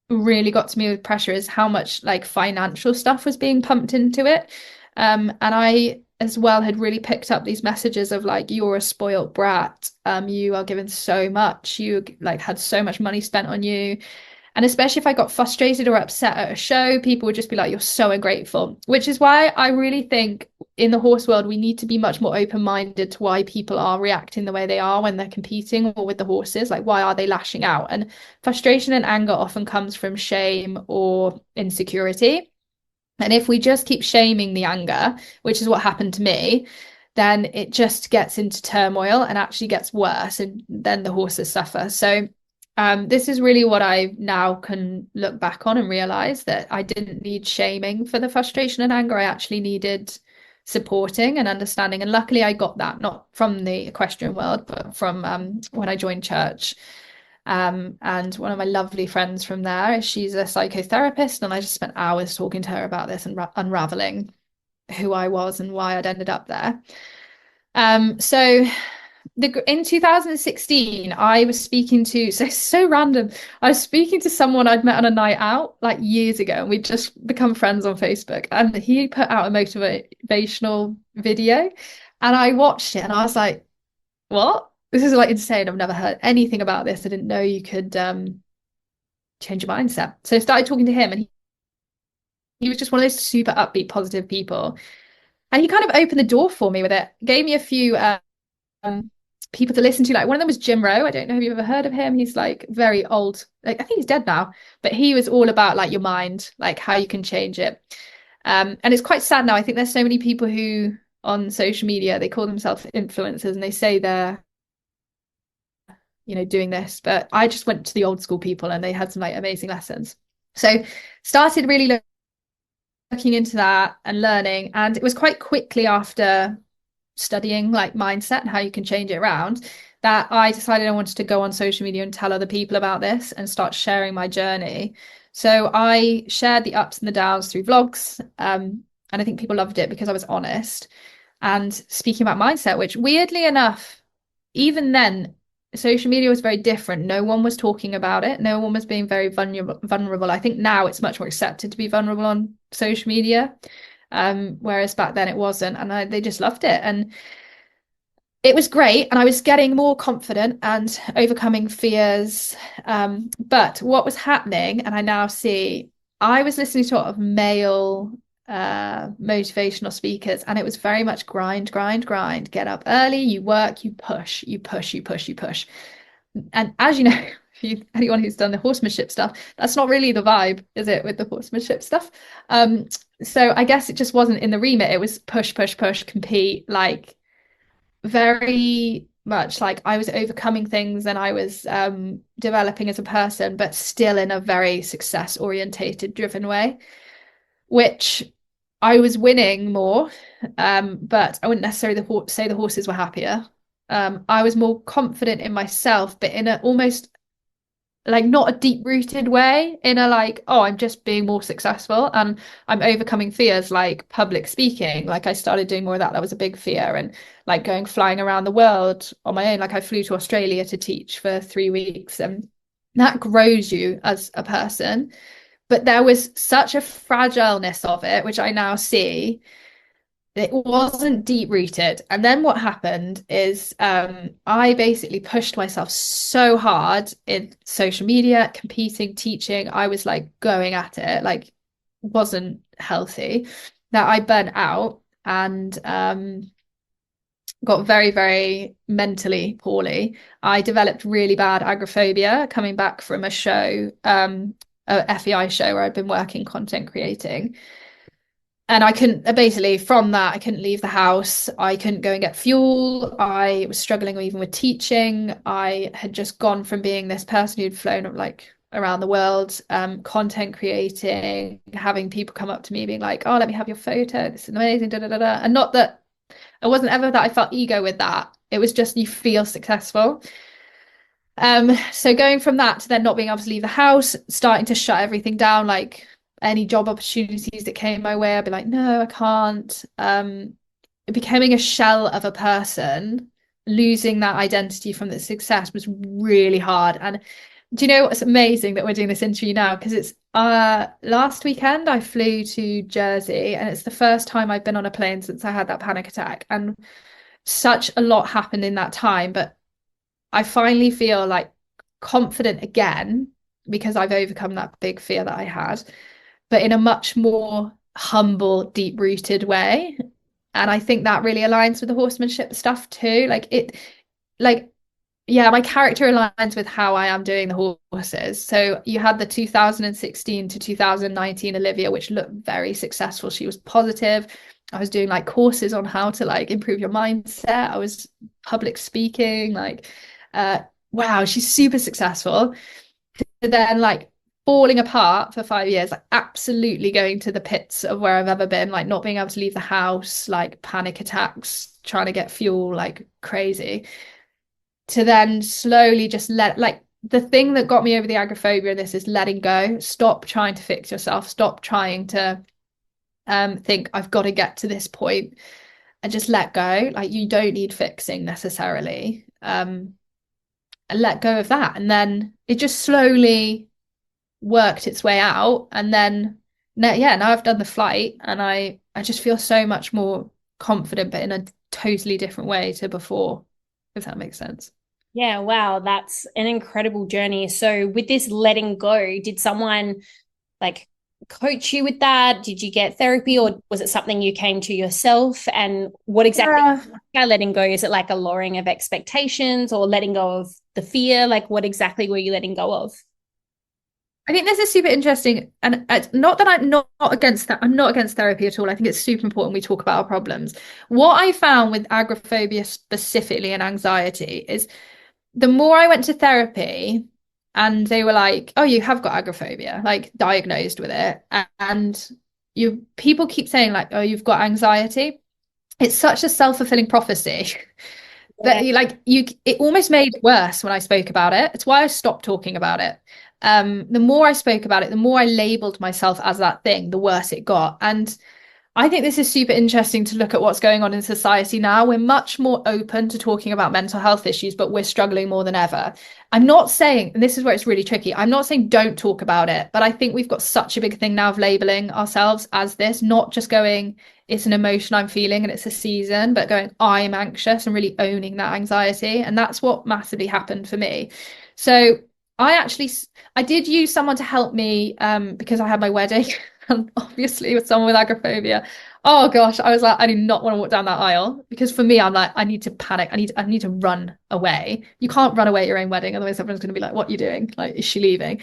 really got to me with pressure is how much like financial stuff was being pumped into it. And I as well had really picked up these messages of like, you're a spoilt brat. You are given so much. You like had so much money spent on you. And especially if I got frustrated or upset at a show, people would just be like, you're so ungrateful, which is why I really think in the horse world, we need to be much more open-minded to why people are reacting the way they are when they're competing or with the horses. Like, why are they lashing out? And frustration and anger often comes from shame or insecurity. And if we just keep shaming the anger, which is what happened to me, then it just gets into turmoil and actually gets worse, and then the horses suffer. So this is really what I now can look back on and realize that I didn't need shaming for the frustration and anger. I actually needed supporting and understanding. And luckily I got that, not from the equestrian world, but from when I joined church. And one of my lovely friends from there, she's a psychotherapist, and I just spent hours talking to her about this and unraveling who I was and why I'd ended up there. So in 2016, I was speaking to, so random. I was speaking to someone I'd met on a night out like years ago, and we'd just become friends on Facebook. And he put out a motivational video, and I watched it, and I was like, "What? This is like insane. I've never heard anything about this. I didn't know you could change your mindset." So I started talking to him, and he was just one of those super upbeat, positive people. And he kind of opened the door for me with it, gave me a few people to listen to. Like, one of them was Jim Rowe. I don't know if you've ever heard of him. He's like very old. Like, I think he's dead now, but he was all about like your mind, like how you can change it. And it's quite sad now. I think there's so many people who on social media, they call themselves influencers and they say they're, doing this, but I just went to the old school people and they had some like amazing lessons. So started really looking into that and learning. And it was quite quickly after studying like mindset and how you can change it around that I decided I wanted to go on social media and tell other people about this and start sharing my journey. So I shared the ups and the downs through vlogs. And I think people loved it because I was honest and speaking about mindset, which weirdly enough, even then, social media was very different. No one was talking about it. No one was being very vulnerable. I think now it's much more accepted to be vulnerable on social media. Whereas back then it wasn't, and they just loved it, and it was great, and I was getting more confident and overcoming fears. But what was happening, and I now see, I was listening to a lot of male motivational speakers, and it was very much grind, get up early, you work, you push. And as you know, anyone who's done the horsemanship stuff, that's not really the vibe, is it, with the horsemanship stuff? So I guess it just wasn't in the remit. It was push, compete, like very much like I was overcoming things and I was developing as a person, but still in a very success orientated, driven way, which I was winning more, but I wouldn't necessarily say the horses were happier. I was more confident in myself, but in a almost like not a deep rooted way, in a like, oh, I'm just being more successful and I'm overcoming fears like public speaking. Like I started doing more of that. That was a big fear. And like flying around the world on my own. Like I flew to Australia to teach for 3 weeks, and that grows you as a person. But there was such a fragileness of it, which I now see, it wasn't deep rooted. And then what happened is I basically pushed myself so hard in social media, competing, teaching. I was like going at it, like wasn't healthy, that I burnt out and got very, very mentally poorly. I developed really bad agoraphobia coming back from a show, a FEI show where I'd been working content creating. And I couldn't, basically from that, I couldn't leave the house. I couldn't go and get fuel. I was struggling even with teaching. I had just gone from being this person who'd flown like around the world, content creating, having people come up to me being like, oh, let me have your photo. This is amazing, da da da da. And not that it wasn't ever that I felt ego with that. It was just you feel successful. So going from that to then not being able to leave the house, starting to shut everything down, like any job opportunities that came my way, I'd be like, no, I can't. Becoming a shell of a person, losing that identity from the success was really hard. And do you know what's amazing that we're doing this interview now? Because it's last weekend I flew to Jersey, and it's the first time I've been on a plane since I had that panic attack. And such a lot happened in that time, but I finally feel like confident again because I've overcome that big fear that I had, but in a much more humble, deep-rooted way. And I think that really aligns with the horsemanship stuff too. Yeah, my character aligns with how I am doing the horses. So you had the 2016 to 2019 Olivia, which looked very successful. She was positive. I was doing like courses on how to like improve your mindset. I was public speaking, like, wow, she's super successful. And then like falling apart for 5 years, like absolutely going to the pits of where I've ever been, like not being able to leave the house, like panic attacks, trying to get fuel, like crazy. To then slowly just like the thing that got me over the agoraphobia in this is letting go. Stop trying to fix yourself. Stop trying to think I've got to get to this point, and just let go. Like you don't need fixing necessarily. And let go of that. And then it just slowly worked its way out. And then now I've done the flight, and I just feel so much more confident, but in a totally different way to before, if that makes sense. Yeah, wow, that's an incredible journey. So with this letting go, did someone like coach you with that? Did you get therapy, or was it something you came to yourself? And what exactly by letting go? Is it like a lowering of expectations or letting go of the fear? Like what exactly were you letting go of? I think this is super interesting, and not that I'm not against that. I'm not against therapy at all. I think it's super important we talk about our problems. What I found with agoraphobia specifically and anxiety is the more I went to therapy, and they were like, "Oh, you have got agoraphobia, like diagnosed with it," and people keep saying like, "Oh, you've got anxiety." It's such a self-fulfilling prophecy that it almost made it worse when I spoke about it. It's why I stopped talking about it. The more I spoke about it, the more I labeled myself as that thing, the worse it got. And I think this is super interesting to look at what's going on in society now. We're much more open to talking about mental health issues, but we're struggling more than ever. I'm not saying, and this is where it's really tricky, I'm not saying don't talk about it, but I think we've got such a big thing now of labeling ourselves as this, not just going, it's an emotion I'm feeling and it's a season, but going, I'm anxious, and really owning that anxiety. And that's what massively happened for me. So I did use someone to help me because I had my wedding. And obviously with someone with agoraphobia, oh gosh, I was like, I do not want to walk down that aisle, because for me, I'm like, I need to panic. I need to run away. You can't run away at your own wedding. Otherwise everyone's going to be like, what are you doing? Like, is she leaving?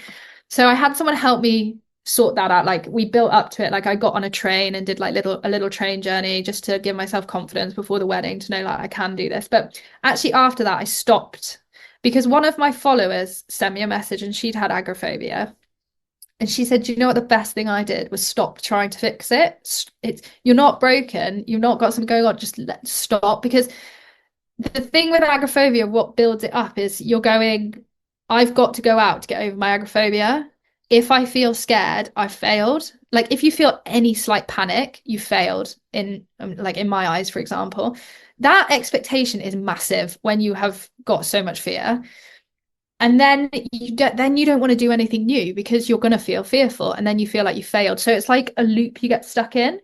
So I had someone help me sort that out. Like we built up to it. Like I got on a train and did like a little train journey just to give myself confidence before the wedding, to know like I can do this. But actually after that, I stopped, because one of my followers sent me a message, and she'd had agoraphobia. And she said, do you know what the best thing I did was stop trying to fix it? You're not broken. You've not got something going on. Just stop. Because the thing with agoraphobia, what builds it up is you're going, I've got to go out to get over my agoraphobia. If I feel scared, I've failed. Like if you feel any slight panic, you failed in like in my eyes, for example. That expectation is massive when you have got so much fear. And then you don't want to do anything new because you're going to feel fearful, and then you feel like you failed. So it's like a loop you get stuck in.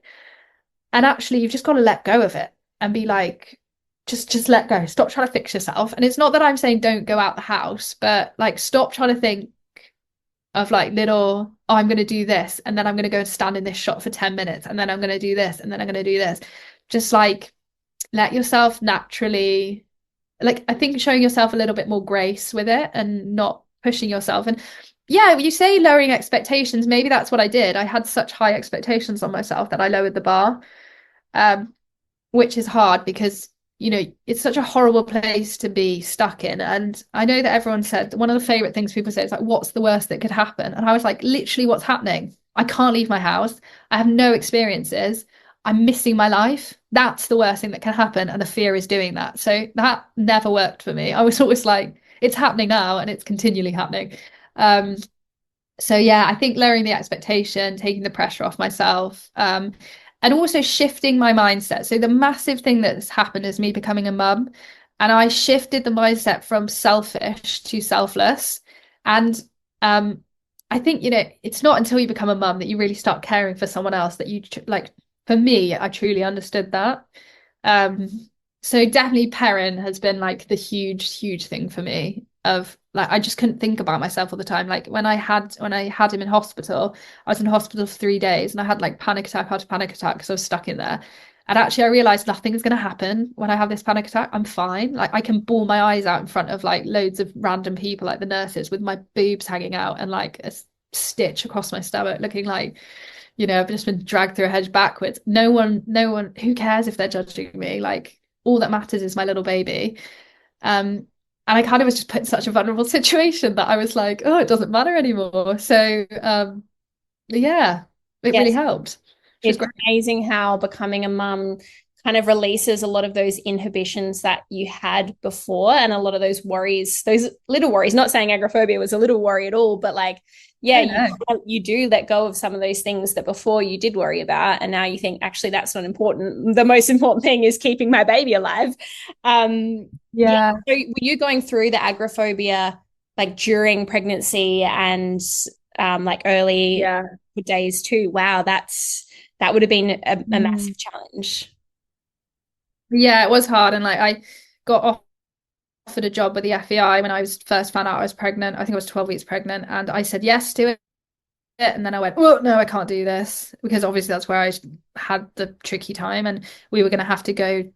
And actually, you've just got to let go of it and be like, just let go. Stop trying to fix yourself. And it's not that I'm saying don't go out the house, but like stop trying to think of like little, oh, I'm going to do this, and then I'm going to go and stand in this shot for 10 minutes, and then I'm going to do this, and then I'm going to do this. Just like let yourself naturally, like I think showing yourself a little bit more grace with it and not pushing yourself. And yeah, you say lowering expectations. Maybe that's what I did. I had such high expectations on myself that I lowered the bar, which is hard because it's such a horrible place to be stuck in. And I know that everyone said one of the favorite things people say is like, what's the worst that could happen? And I was like, literally, what's happening? I can't leave my house. I have no experiences. I'm missing my life. That's the worst thing that can happen. And the fear is doing that. So that never worked for me. I was always like, it's happening now and it's continually happening. So yeah, I think lowering the expectation, taking the pressure off myself, and also shifting my mindset. So the massive thing that's happened is me becoming a mum, and I shifted the mindset from selfish to selfless. And I think, it's not until you become a mum that you really start caring for someone else that you like. For me, I truly understood that. So definitely Perrin has been like the huge thing for me. Of like, I just couldn't think about myself all the time. Like when I had him in hospital, I was in hospital for 3 days and I had like panic attack after panic attack because I was stuck in there. And actually I realized nothing is going to happen when I have this panic attack. I'm fine. Like I can bawl my eyes out in front of like loads of random people, like the nurses, with my boobs hanging out and like a stitch across my stomach, looking like, I've just been dragged through a hedge backwards. No one, who cares if they're judging me? Like all that matters is my little baby. And I kind of was just put in such a vulnerable situation that I was like, oh, it doesn't matter anymore. So yeah, it really helped. It's amazing how becoming a mum kind of releases a lot of those inhibitions that you had before, and a lot of those worries, those little worries. Not saying agoraphobia was a little worry at all, but like, yeah, you do let go of some of those things that before you did worry about, and now you think, actually, that's not important. The most important thing is keeping my baby alive. So were you going through the agoraphobia like during pregnancy and like early days too? Wow, that would have been a massive challenge. Yeah, it was hard. And like I got offered a job with the FEI when I was first found out I was pregnant. I think I was 12 weeks pregnant, and I said yes to it. And then I went, oh no, I can't do this, because obviously that's where I had the tricky time, and we were going to have to go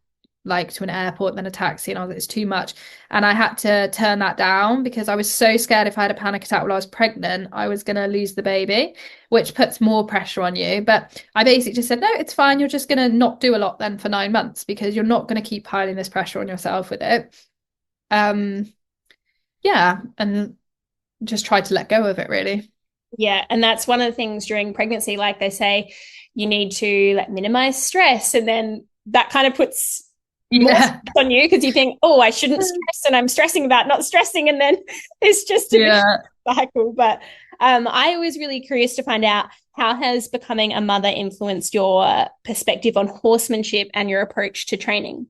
like to an airport and then a taxi, and I was like, it's too much. And I had to turn that down because I was so scared if I had a panic attack while I was pregnant, I was going to lose the baby, which puts more pressure on you. But I basically just said, no, it's fine. You're just going to not do a lot then for 9 months, because you're not going to keep piling this pressure on yourself with it. Yeah, and just tried to let go of it, really. Yeah, and that's one of the things during pregnancy, like they say, you need to like minimize stress, and then that kind of puts more stress on you because you think, oh, I shouldn't stress, and I'm stressing about not stressing, and then it's just a cycle. But I was really curious to find out, how has becoming a mother influenced your perspective on horsemanship and your approach to training?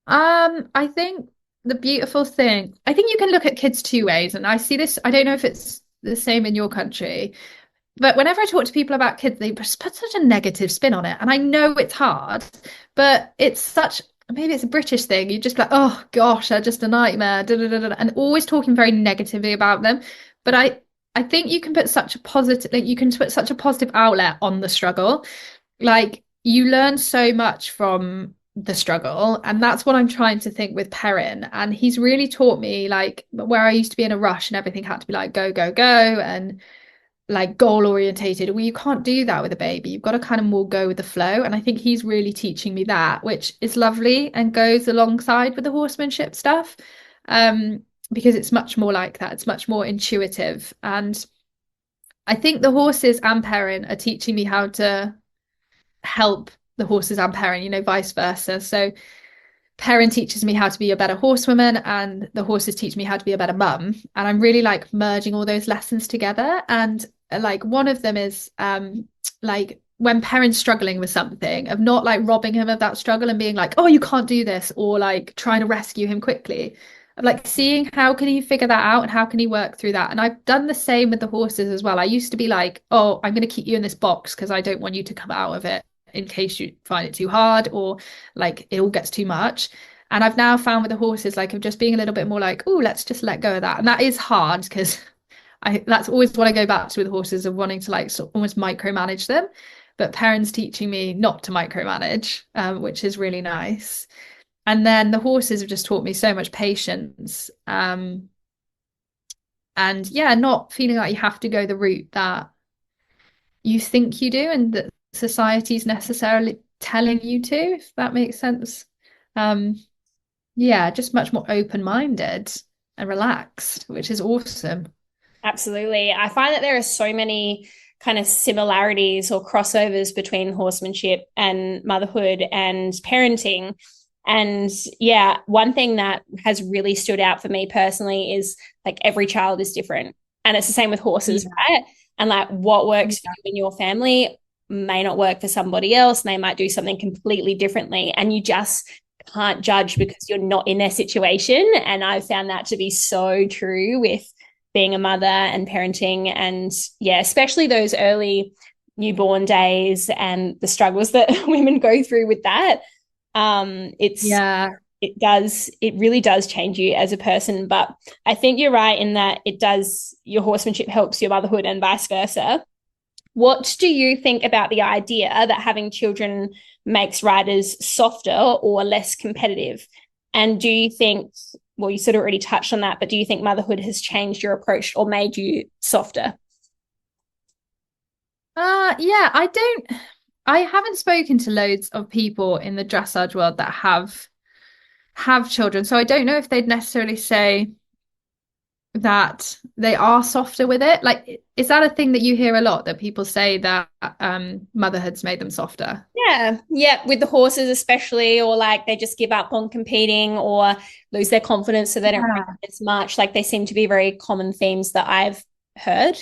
I think the beautiful thing, I think you can look at kids two ways, and I see this, I don't know if it's the same in your country, but whenever I talk to people about kids, they just put such a negative spin on it. And I know it's hard, but it's such, maybe it's a British thing. You just like, oh gosh, they're just a nightmare, and always talking very negatively about them. But I think you can put such a positive, like you can put such a positive outlet on the struggle. Like you learn so much from the struggle, and that's what I'm trying to think with Perrin. And he's really taught me, like where I used to be in a rush and everything had to be like go go go and like goal orientated, well, you can't do that with a baby. You've got to kind of more go with the flow. And I think he's really teaching me that, which is lovely and goes alongside with the horsemanship stuff, because it's much more like that. It's much more intuitive. And I think the horses and Perrin are teaching me how to help the horses and Perrin, vice versa. So Perrin teaches me how to be a better horsewoman, and the horses teach me how to be a better mum. And I'm really like merging all those lessons together. And like one of them is like when Perrin's struggling with something, of not like robbing him of that struggle and being like, oh, you can't do this, or like trying to rescue him quickly. like seeing how can he figure that out and how can he work through that. And I've done the same with the horses as well. I used to be like, oh, I'm going to keep you in this box because I don't want you to come out of it in case you find it too hard or like it all gets too much. And I've now found with the horses, like of just being a little bit more like, oh, let's just let go of that. And that is hard because that's always what I go back to with horses, of wanting to like sort of almost micromanage them. But parents teaching me not to micromanage, which is really nice. And then the horses have just taught me so much patience. And yeah, not feeling like you have to go the route that you think you do and that society's necessarily telling you to, if that makes sense. Yeah, just much more open-minded and relaxed, which is awesome. Absolutely. I find that there are so many kind of similarities or crossovers between horsemanship and motherhood and parenting. And yeah, one thing that has really stood out for me personally is like every child is different. And it's the same with horses, right? And like what works for you and your family may not work for somebody else. And they might do something completely differently. And you just can't judge because you're not in their situation. And I found that to be so true with being a mother and parenting. And yeah, especially those early newborn days and the struggles that women go through with that. It really does change you as a person. But I think you're right in that your horsemanship helps your motherhood and vice versa. What do you think about the idea that having children makes riders softer or less competitive? And do you think, well, you sort of already touched on that, but do you think motherhood has changed your approach or made you softer? Yeah, I haven't spoken to loads of people in the dressage world that have children. So I don't know if they'd necessarily say that they are softer with it. Like, is that a thing that you hear a lot, that people say that motherhood's made them softer? Yeah, with the horses especially, or like they just give up on competing or lose their confidence so they don't run as much. Like they seem to be very common themes that I've heard.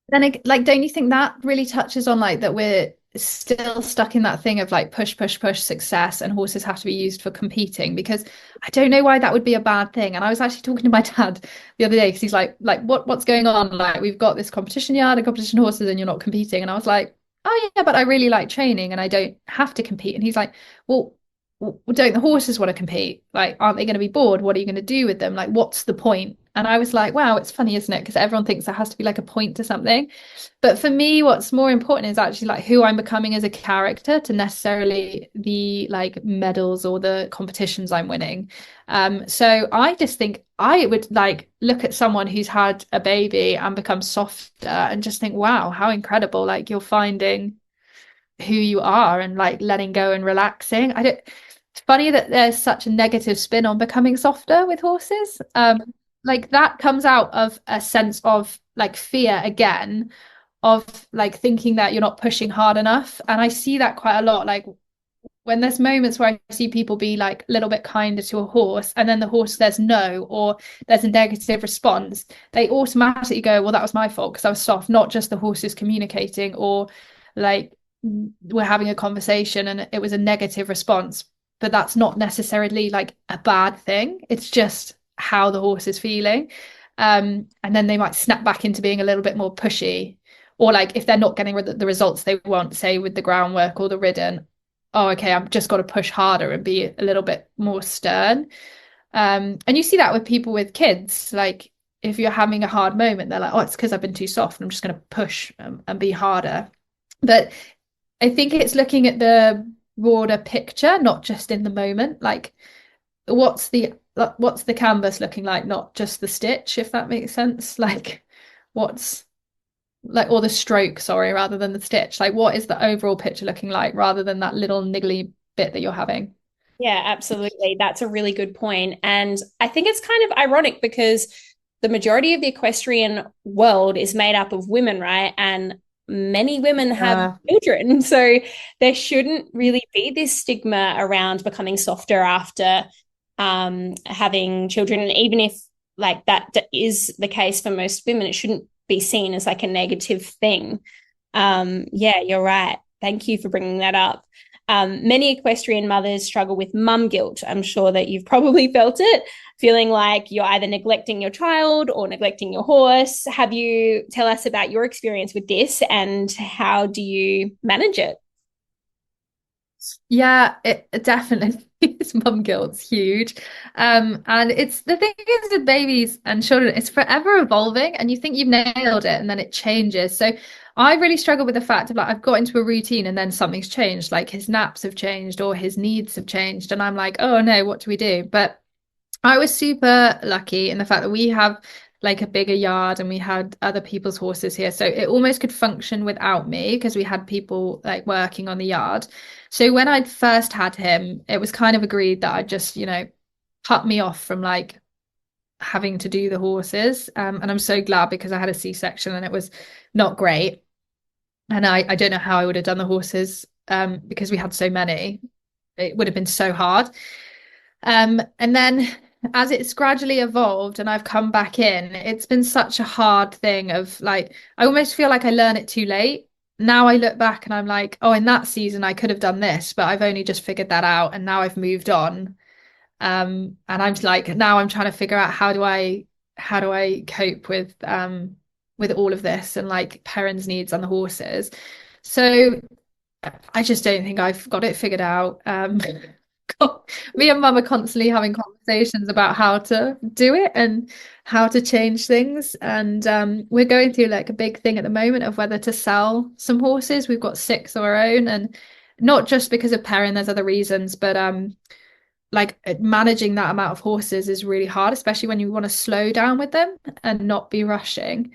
Then like, don't you think that really touches on like that we're still stuck in that thing of like push, push, push success, and horses have to be used for competing? Because I don't know why that would be a bad thing. And I was actually talking to my dad the other day because he's like what's going on? Like, we've got this competition yard and competition horses and you're not competing. And I was like, oh yeah, but I really like training and I don't have to compete. And he's like, well, don't the horses want to compete? Like, aren't they going to be bored? What are you going to do with them? Like, what's the point? And I was like, wow, it's funny, isn't it? Because everyone thinks there has to be like a point to something. But for me, what's more important is actually like who I'm becoming as a character, to necessarily the like medals or the competitions I'm winning. So I just think I would like look at someone who's had a baby and become softer and just think, wow, how incredible. Like, you're finding who you are and like letting go and relaxing. It's funny that there's such a negative spin on becoming softer with horses. Like that comes out of a sense of like fear again, of like thinking that you're not pushing hard enough. And I see that quite a lot. Like when there's moments where I see people be like a little bit kinder to a horse, and then the horse says no, or there's a negative response, they automatically go, well, that was my fault because I was soft, not just the horse is communicating, or like we're having a conversation and it was a negative response. But that's not necessarily like a bad thing. It's just how the horse is feeling. And then they might snap back into being a little bit more pushy, or like if they're not getting the results they want, say with the groundwork or the ridden, oh, okay, I've just got to push harder and be a little bit more stern. And you see that with people with kids. Like if you're having a hard moment, they're like, oh, it's because I've been too soft. I'm just going to push and be harder. But I think it's looking at the broader picture, not just in the moment. Like what's the canvas looking like, not just the stitch, if that makes sense. Like what's like, or the stroke, sorry, rather than the stitch. Like what is the overall picture looking like, rather than that little niggly bit that you're having. Yeah, absolutely. That's a really good point. And I think it's kind of ironic because the majority of the equestrian world is made up of women, right? And many women have children. So there shouldn't really be this stigma around becoming softer after having children. And even if like that is the case for most women, it shouldn't be seen as like a negative thing. Yeah, you're right. Thank you for bringing that up. Many equestrian mothers struggle with mum guilt. I'm sure that you've probably felt it, feeling like you're either neglecting your child or neglecting your horse. Tell us about your experience with this and how do you manage it? Yeah, it definitely is. Mum guilt's huge. And it's the thing is with babies and children, it's forever evolving and you think you've nailed it and then it changes. So I really struggle with the fact of like I've got into a routine and then something's changed, like his naps have changed or his needs have changed, and I'm like, oh no, what do we do? But I was super lucky in the fact that we have like a bigger yard and we had other people's horses here. So it almost could function without me because we had people like working on the yard. So when I'd first had him, it was kind of agreed that I'd just, cut me off from like having to do the horses. And I'm so glad because I had a C-section and it was not great. And I don't know how I would have done the horses because we had so many. It would have been so hard. And then as it's gradually evolved and I've come back in, it's been such a hard thing of like, I almost feel like I learn it too late. Now I look back and I'm like, oh, in that season I could have done this, but I've only just figured that out and now I've moved on. And I'm like, now I'm trying to figure out how do I cope with all of this and like parents' needs on the horses. So I just don't think I've got it figured out. Me and mum are constantly having conversations about how to do it and how to change things. And we're going through like a big thing at the moment of whether to sell some horses. We've got 6 of our own, and not just because of pairing, there's other reasons, but like managing that amount of horses is really hard, especially when you want to slow down with them and not be rushing.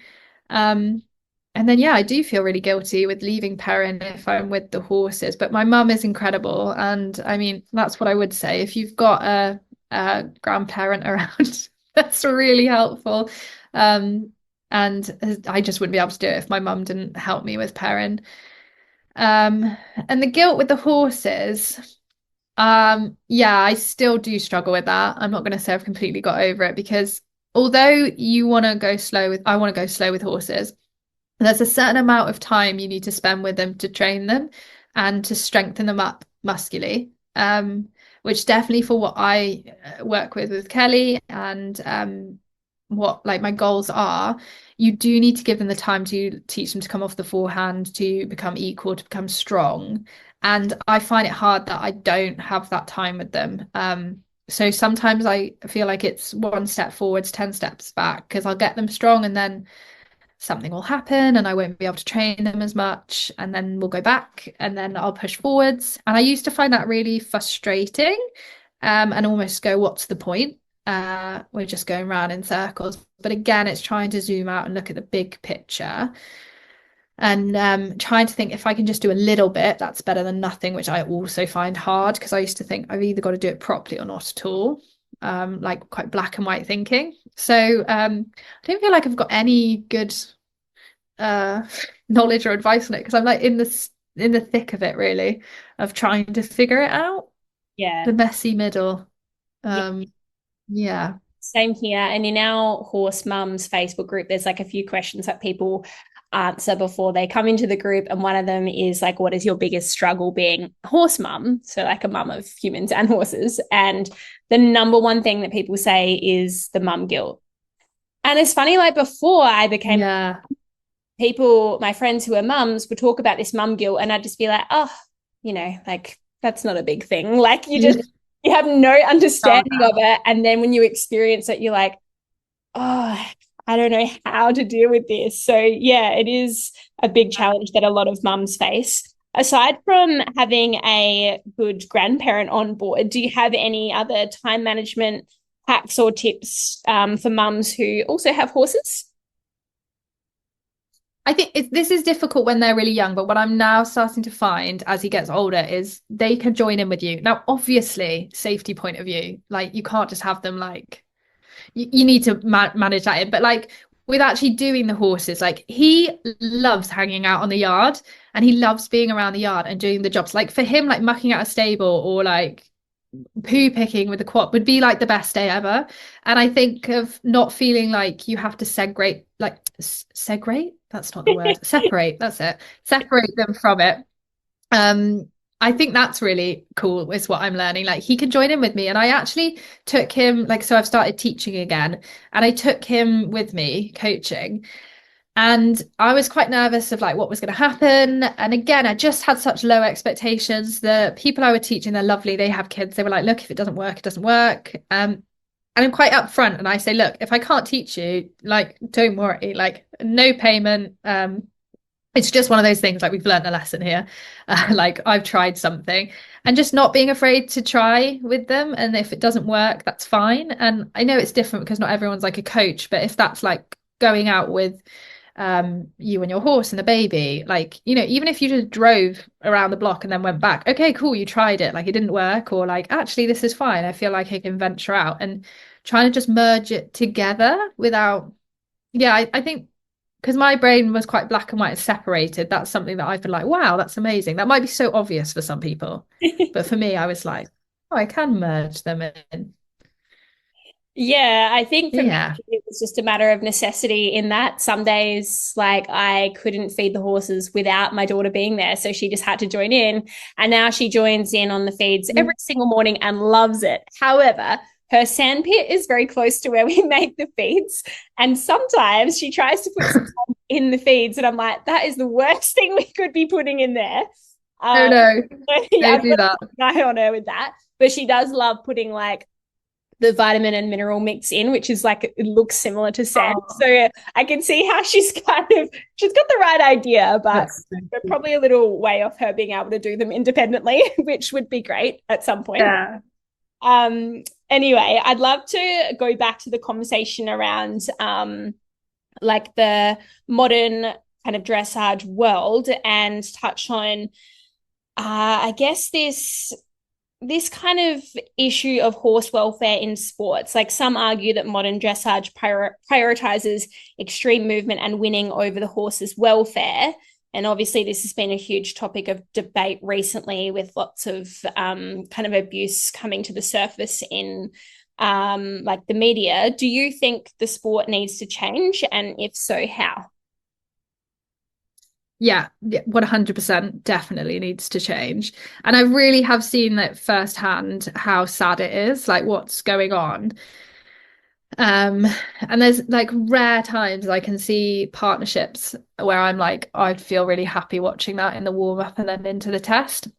And then, yeah, I do feel really guilty with leaving Perrin if I'm with the horses, but my mum is incredible. And I mean, that's what I would say. If you've got a grandparent around, that's really helpful. And I just wouldn't be able to do it if my mum didn't help me with Perrin. And the guilt with the horses, yeah, I still do struggle with that. I'm not going to say I've completely got over it because although I want to go slow with horses, there's a certain amount of time you need to spend with them to train them and to strengthen them up muscularly. Which definitely for what I work with Kelly and what like my goals are, you do need to give them the time to teach them to come off the forehand, to become equal, to become strong. And I find it hard that I don't have that time with them. So sometimes I feel like it's 1 step forwards, 10 steps back because I'll get them strong and then something will happen and I won't be able to train them as much, and then we'll go back and then I'll push forwards. And I used to find that really frustrating, and almost go, what's the point? We're just going round in circles. But again, it's trying to zoom out and look at the big picture and trying to think if I can just do a little bit, that's better than nothing, which I also find hard because I used to think I've either got to do it properly or not at all. Like quite black and white thinking. So I don't feel like I've got any good knowledge or advice on it because I'm like in the thick of it really, of trying to figure it out. Yeah. The messy middle. Yeah. Same here. And in our Horse Mums Facebook group, there's like a few questions that people answer before they come into the group. And one of them is like, what is your biggest struggle being a horse mum? So like a mum of humans and horses. And the number one thing that people say is the mum guilt. And it's funny, like before I became my friends who are mums would talk about this mum guilt and I'd just be like, oh, like that's not a big thing. Like you have no understanding of it. And then when you experience it, you're like, oh, I don't know how to deal with this. So yeah, it is a big challenge that a lot of mums face. Aside from having a good grandparent on board, do you have any other time management hacks or tips for mums who also have horses? I think this is difficult when they're really young, but what I'm now starting to find as he gets older is they can join in with you. Now, obviously, safety point of view, like you can't just have them like you need to manage that in, but like with actually doing the horses, like he loves hanging out on the yard and he loves being around the yard and doing the jobs. Like for him, like mucking out a stable or like poo picking with the quad would be like the best day ever. And I think of not feeling like you have to separate that's not the word. Separate, that's it. Separate them from it. I think that's really cool, is what I'm learning. Like he can join in with me. And I actually took him, like, so I've started teaching again, and I took him with me coaching. And I was quite nervous of like what was going to happen. And again, I just had such low expectations. The people I were teaching, they're lovely. They have kids. They were like, look, if it doesn't work, it doesn't work. And I'm quite upfront and I say, look, if I can't teach you, like, don't worry, like no payment. It's just one of those things, like we've learned a lesson here. Like I've tried something, and just not being afraid to try with them. And if it doesn't work, that's fine. And I know it's different because not everyone's like a coach, but if that's like going out with you and your horse and the baby, like, you know, even if you just drove around the block and then went back, okay, cool, you tried it, like it didn't work, or like actually this is fine, I feel like I can venture out, and trying to just merge it together without, yeah, I think because my brain was quite black and white and separated, that's something that I've been like, wow, that's amazing. That might be so obvious for some people, but for me I was like, oh, I can merge them in. Yeah, I think for me, Yeah. it was just a matter of necessity in that some days, like I couldn't feed the horses without my daughter being there. So she just had to join in. And now she joins in on the feeds every single morning and loves it. However, her sandpit is very close to where we make the feeds. And sometimes she tries to put some in the feeds. And I'm like, that is the worst thing we could be putting in there. Oh no, Yeah, don't I've do got that. an eye on her with that. But she does love putting like the vitamin and mineral mix in, which is like, it looks similar to sand. Oh, So I can see how she's got the right idea, but that's we're probably a little way off her being able to do them independently, which would be great at some point. yeah. Anyway, I'd love to go back to the conversation around like the modern kind of dressage world and touch on I guess this kind of issue of horse welfare in sports. Like some argue that modern dressage prioritizes extreme movement and winning over the horse's welfare. And obviously, this has been a huge topic of debate recently, with lots of kind of abuse coming to the surface in like the media. Do you think the sport needs to change? And if so, how? Yeah, 100% definitely needs to change. And I really have seen that firsthand how sad it is, like what's going on. And there's like rare times I can see partnerships where I'm like, I'd feel really happy watching that in the warm up and then into the test.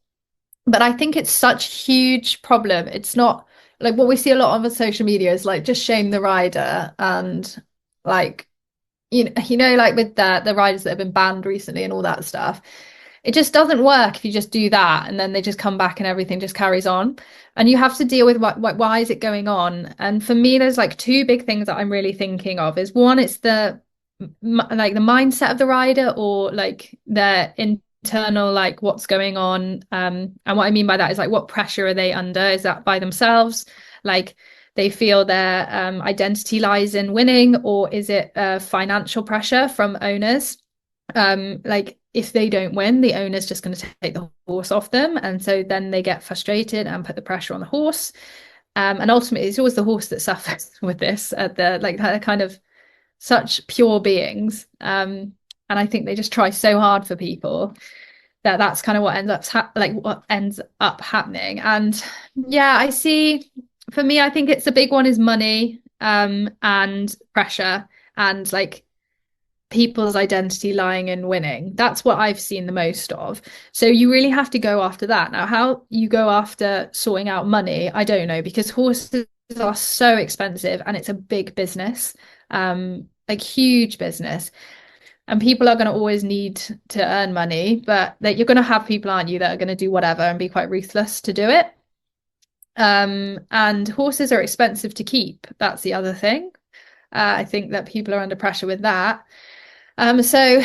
But I think it's such a huge problem. It's not like what we see a lot on the social media is like just shame the rider, and like like with the riders that have been banned recently and all that stuff. It just doesn't work if you just do that and then they just come back and everything just carries on. And you have to deal with why is it going on? And for me, there's like two big things that I'm really thinking of. Is one, it's like the mindset of the rider, or like their internal, like what's going on. And what I mean by that is like what pressure are they under? Is that by themselves? Like they feel their identity lies in winning, or is it financial pressure from owners? Like if they don't win, the owner's just going to take the horse off them, and so then they get frustrated and put the pressure on the horse. And ultimately, it's always the horse that suffers with this. They're kind of such pure beings, and I think they just try so hard for people that that's kind of what ends up happening. And yeah, I see. For me, I think it's a big one is money, and pressure, and like people's identity lying in winning. That's what I've seen the most of. So you really have to go after that. Now, how you go after sorting out money, I don't know, because horses are so expensive and it's a big business, like huge business. And people are going to always need to earn money, but that you're going to have people, aren't you, that are going to do whatever and be quite ruthless to do it. And horses are expensive to keep. That's the other thing. I think that people are under pressure with that. So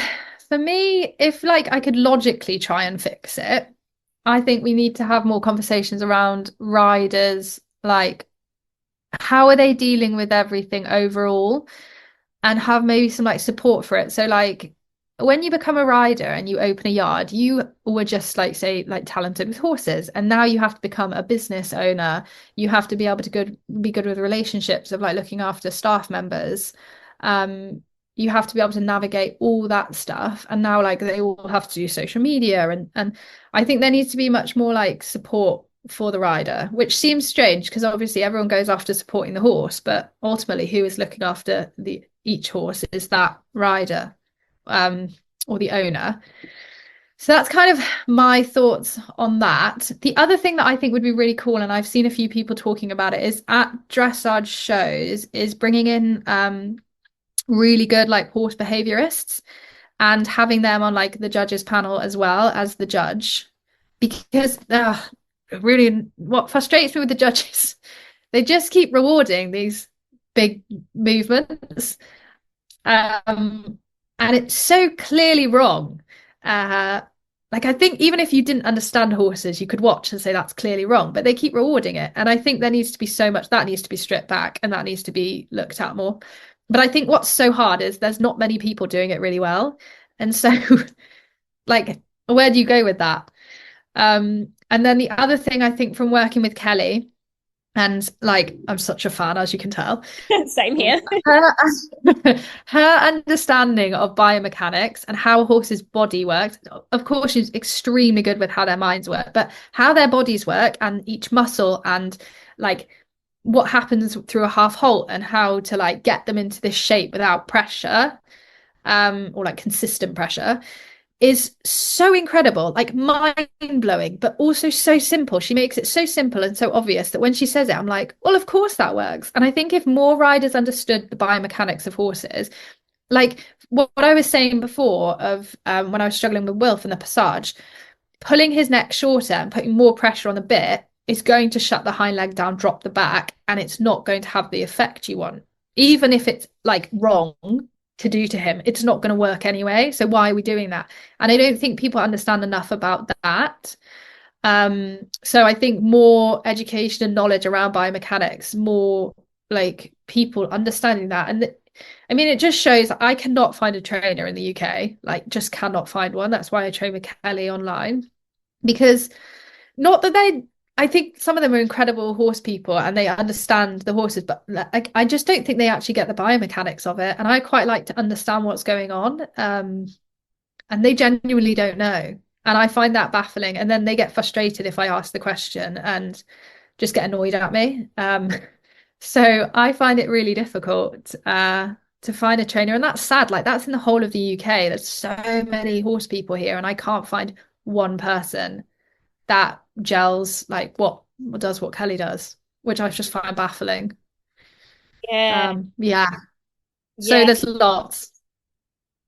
for me, if like I could logically try and fix it, I think we need to have more conversations around riders, like how are they dealing with everything overall, and have maybe some like support for it. So like when you become a rider and you open a yard, you were just like say like talented with horses, and now you have to become a business owner. You have to be able to be good with relationships of like looking after staff members. you have to be able to navigate all that stuff. And now like they all have to do social media, and I think there needs to be much more like support for the rider, which seems strange because obviously everyone goes after supporting the horse, but ultimately who is looking after the each horse is that rider, or the owner. So that's kind of my thoughts on that. The other thing that I think would be really cool, and I've seen a few people talking about it, is at dressage shows, is bringing in really good like horse behaviorists and having them on like the judges panel as well as the judge, because really what frustrates me with the judges, they just keep rewarding these big movements, and it's so clearly wrong. Like I think even if you didn't understand horses, you could watch and say that's clearly wrong, but they keep rewarding it. And I think there needs to be so much that needs to be stripped back and that needs to be looked at more. But I think what's so hard is there's not many people doing it really well. And so like where do you go with that? And then the other thing I think from working with Kelly, and like I'm such a fan, as you can tell. Same here. Her understanding of biomechanics and how a horse's body works. Of course, she's extremely good with how their minds work, but how their bodies work and each muscle and like what happens through a half halt and how to like get them into this shape without pressure, or like consistent pressure, is so incredible, like mind-blowing, but also so simple. She makes it so simple and so obvious that when she says it, I'm like, well, of course that works. And I think if more riders understood the biomechanics of horses, like what I was saying before of when I was struggling with Wilf and the passage, pulling his neck shorter and putting more pressure on the bit is going to shut the hind leg down, drop the back, and it's not going to have the effect you want. Even if it's like wrong to do to him, it's not going to work anyway. So why are we doing that? And I don't think people understand enough about that. So I think more education and knowledge around biomechanics, more like people understanding that. And I mean, it just shows I cannot find a trainer in the UK, like just cannot find one. That's why I train with Kelly online, because not that I think some of them are incredible horse people and they understand the horses, but I just don't think they actually get the biomechanics of it. And I quite like to understand what's going on. And they genuinely don't know. And I find that baffling. And then they get frustrated if I ask the question and just get annoyed at me. So I find it really difficult to find a trainer. And that's sad. Like that's in the whole of the UK. There's so many horse people here, and I can't find one person that gels like what does what Kelly does, which I just find baffling. Yeah. Yeah. So Yeah. there's lots.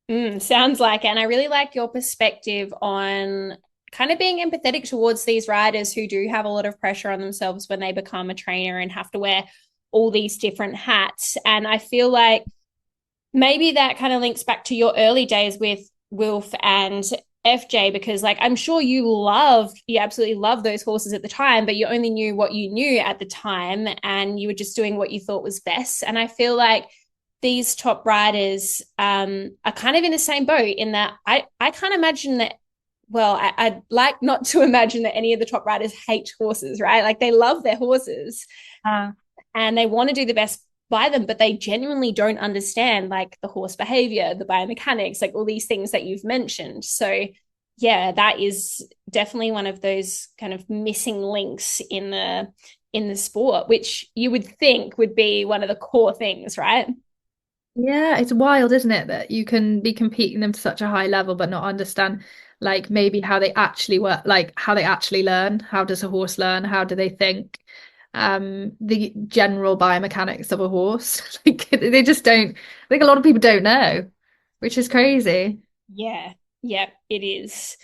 Sounds like it. And I really like your perspective on kind of being empathetic towards these riders who do have a lot of pressure on themselves when they become a trainer and have to wear all these different hats. And I feel like maybe that kind of links back to your early days with Wilf and FJ, because like I'm sure you absolutely loved those horses at the time, but you only knew what you knew at the time and you were just doing what you thought was best. And I feel like these top riders are kind of in the same boat in that I can't imagine that. Well, I'd like not to imagine that any of the top riders hate horses, right? Like they love their horses and they want to do the best by them, but they genuinely don't understand like the horse behavior, the biomechanics, like all these things that you've mentioned. So yeah, that is definitely one of those kind of missing links in the sport, which you would think would be one of the core things, right? Yeah, it's wild, isn't it, that you can be competing them to such a high level but not understand like maybe how they actually work, like how they actually learn. How does a horse learn? How do they think? The general biomechanics of a horse. Like they just don't, I think a lot of people don't know, which is crazy. Yeah, it is.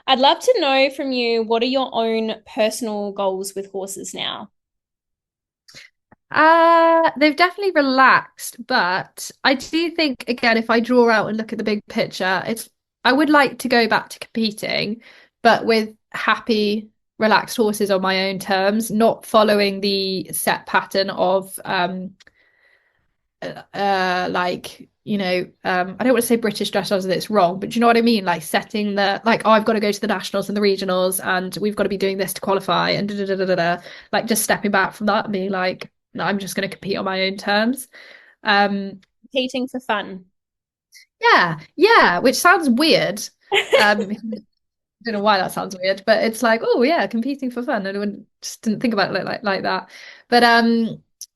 I'd love to know from you, what are your own personal goals with horses now? They've definitely relaxed, but I do think again, if I draw out and look at the big picture, I would like to go back to competing, but with happy, relaxed horses on my own terms, not following the set pattern of like I don't want to say British dressage, that it's wrong, but do you know what I mean, like setting the like, oh, I've got to go to the nationals and the regionals and we've got to be doing this to qualify and like just stepping back from that and being like, no, I'm just going to compete on my own terms. Competing for fun. Yeah, which sounds weird. I don't know why that sounds weird, but it's like, oh yeah, competing for fun. I just didn't think about it like that. But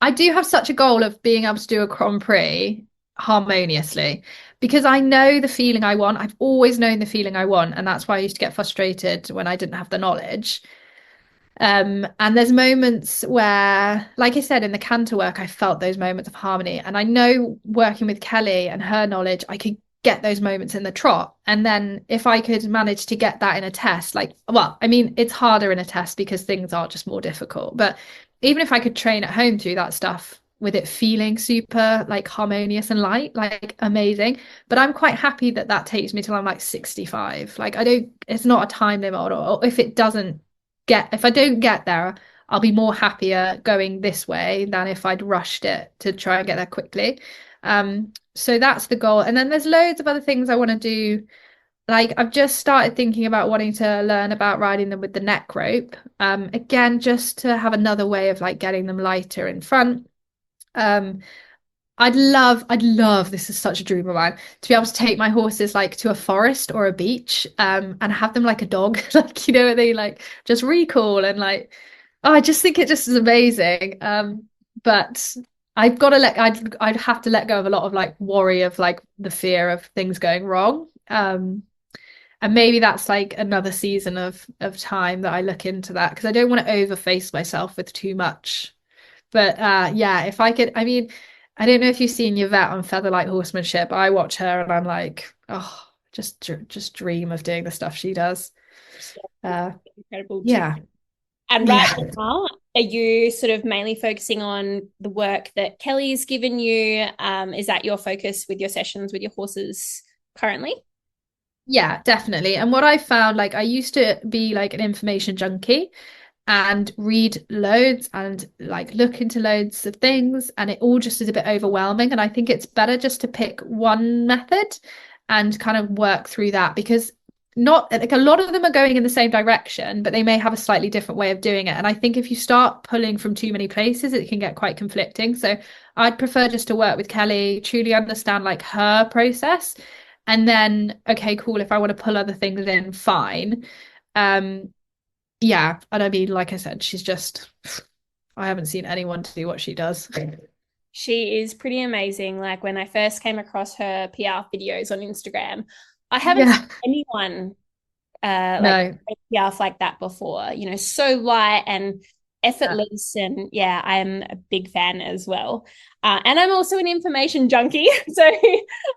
I do have such a goal of being able to do a Grand Prix harmoniously because I know the feeling I want. I've always known the feeling I want, and that's why I used to get frustrated when I didn't have the knowledge. And there's moments where, like I said, in the canter work, I felt those moments of harmony. And I know working with Kelly and her knowledge, I could get those moments in the trot. And then if I could manage to get that in a test, like, well, I mean, it's harder in a test because things are just more difficult. But even if I could train at home through that stuff with it feeling super like harmonious and light, like amazing. But I'm quite happy that that takes me till I'm like 65. Like, I don't, it's not a time limit, or if it doesn't if I don't get there, I'll be more happier going this way than if I'd rushed it to try and get there quickly. So that's the goal. And then there's loads of other things I want to do. Like I've just started thinking about wanting to learn about riding them with the neck rope. Again, just to have another way of like getting them lighter in front. Um, I'd love, this is such a dream of mine, to be able to take my horses like to a forest or a beach, and have them like a dog, like, you know, they like just recall and like, oh, I just think it just is amazing. But I'd have to let go of a lot of like worry of like the fear of things going wrong. And maybe that's like another season of time that I look into that because I don't want to overface myself with too much. But yeah, if I could, I mean, I don't know if you've seen Yvette on Featherlight Horsemanship. I watch her and I'm like, oh, just dream of doing the stuff she does. Incredible too. Yeah. And right Yeah. now, are you sort of mainly focusing on the work that Kelly's given you? Is that your focus with your sessions with your horses currently? Yeah, definitely. And what I found, like I used to be like an information junkie and read loads and like look into loads of things, and it all just is a bit overwhelming. And I think it's better just to pick one method and kind of work through that because not like a lot of them are going in the same direction, but they may have a slightly different way of doing it. And I think if you start pulling from too many places, it can get quite conflicting. So I'd prefer just to work with Kelly, truly understand like her process. And then, okay, cool. If I want to pull other things in, fine. Um, yeah, and I mean, like I said, she's just, I haven't seen anyone do what she does. She is pretty amazing. Like when I first came across her PR videos on Instagram, I haven't seen Yeah, anyone like no. PR like that before. You know, so light and Yeah. effortless, and yeah, I am a big fan as well. And I'm also an information junkie, so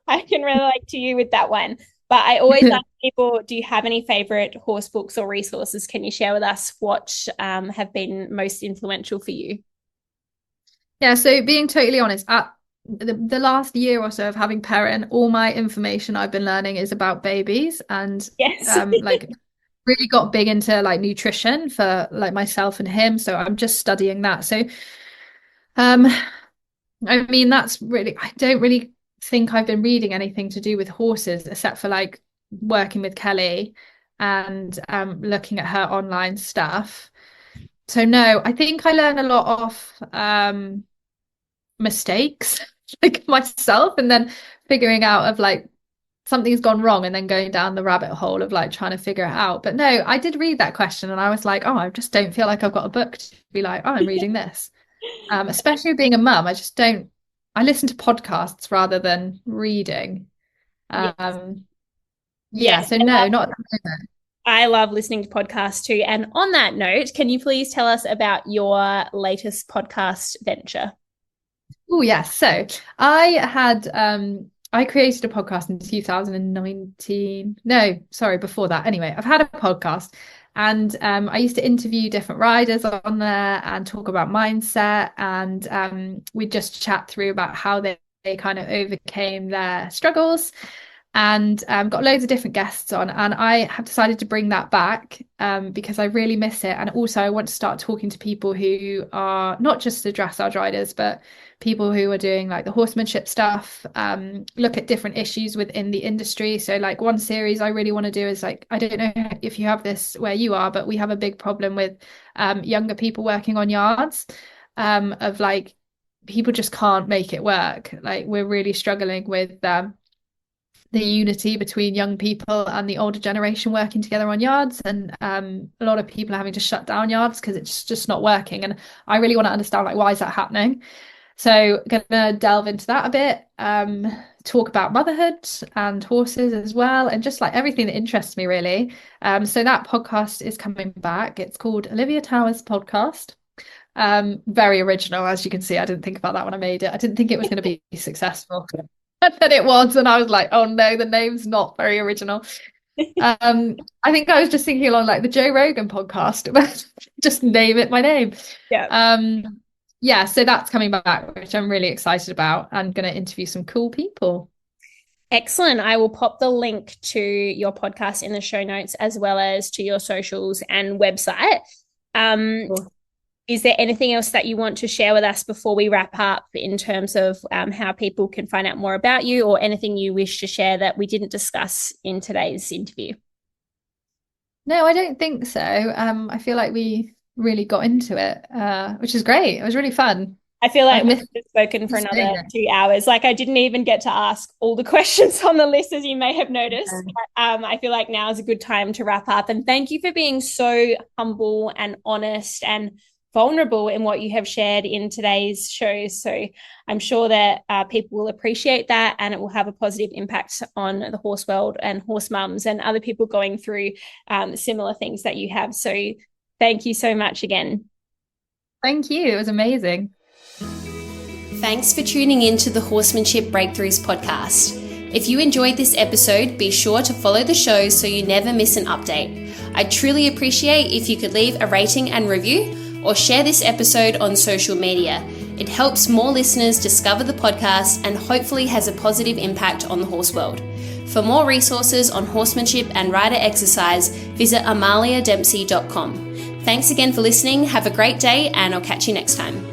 I can relate to you with that one. But I always ask people, do you have any favorite horse books or resources? Can you share with us what have been most influential for you? Yeah, so being totally honest, at the last year or so of having parent, all my information I've been learning is about babies and Yes. like really got big into like nutrition for like myself and him. So I'm just studying that. So um I mean that's really I don't really think I've been reading anything to do with horses except for like working with Kelly and looking at her online stuff. So no, I think I learn a lot off mistakes like myself and then figuring out of like something's gone wrong and then going down the rabbit hole of like trying to figure it out. But no, I did read that question and I was like, oh, I just don't feel like I've got a book to be like, oh, I'm reading this. Especially being a mum, I just don't, I listen to podcasts rather than reading. Yes. Um, yeah, Yes. so no, not at the moment. I love listening to podcasts too. And on that note, can you please tell us about your latest podcast venture? Oh yes. So I created a podcast in 2019. No, sorry, before that. Anyway, I've had a podcast and I used to interview different riders on there and talk about mindset and we just chat through about how they kind of overcame their struggles and got loads of different guests on. And I have decided to bring that back because I really miss it. And also, I want to start talking to people who are not just the dressage riders, but people who are doing like the horsemanship stuff, look at different issues within the industry. So, like, one series I really want to do is like, I don't know if you have this where you are, but we have a big problem with younger people working on yards of like, people just can't make it work. Like, we're really struggling with the unity between young people and the older generation working together on yards, and a lot of people are having to shut down yards because it's just not working. And I really want to understand, like, why is that happening? So gonna delve into that a bit, talk about motherhood and horses as well, and just like everything that interests me really. So that podcast is coming back. It's called Olivia Towers Podcast. Very original, as you can see. I didn't think about that when I made it. I didn't think it was going to be successful. And then it was, and I was like, oh no, the name's not very original. I think I was just thinking along like the Joe Rogan podcast, just name it my name. Yeah, so that's coming back, which I'm really excited about. I'm going to interview some cool people. Excellent. I will pop the link to your podcast in the show notes, as well as to your socials and website. Cool. Is there anything else that you want to share with us before we wrap up in terms of how people can find out more about you, or anything you wish to share that we didn't discuss in today's interview? No, I don't think so. I feel like we really got into it, which is great. It was really fun. I feel like we've spoken for another 2 hours. Like, I didn't even get to ask all the questions on the list, as you may have noticed. But, I feel like now is a good time to wrap up. And thank you for being so humble and honest and vulnerable in what you have shared in today's show. So I'm sure that people will appreciate that, and it will have a positive impact on the horse world and horse mums and other people going through similar things that you have. So thank you so much again. Thank you. It was amazing. Thanks for tuning in to the Horsemanship Breakthroughs Podcast. If you enjoyed this episode, be sure to follow the show so you never miss an update. I'd truly appreciate if you could leave a rating and review, or share this episode on social media. It helps more listeners discover the podcast and hopefully has a positive impact on the horse world. For more resources on horsemanship and rider exercise, visit amaliadempsey.com. Thanks again for listening. Have a great day, and I'll catch you next time.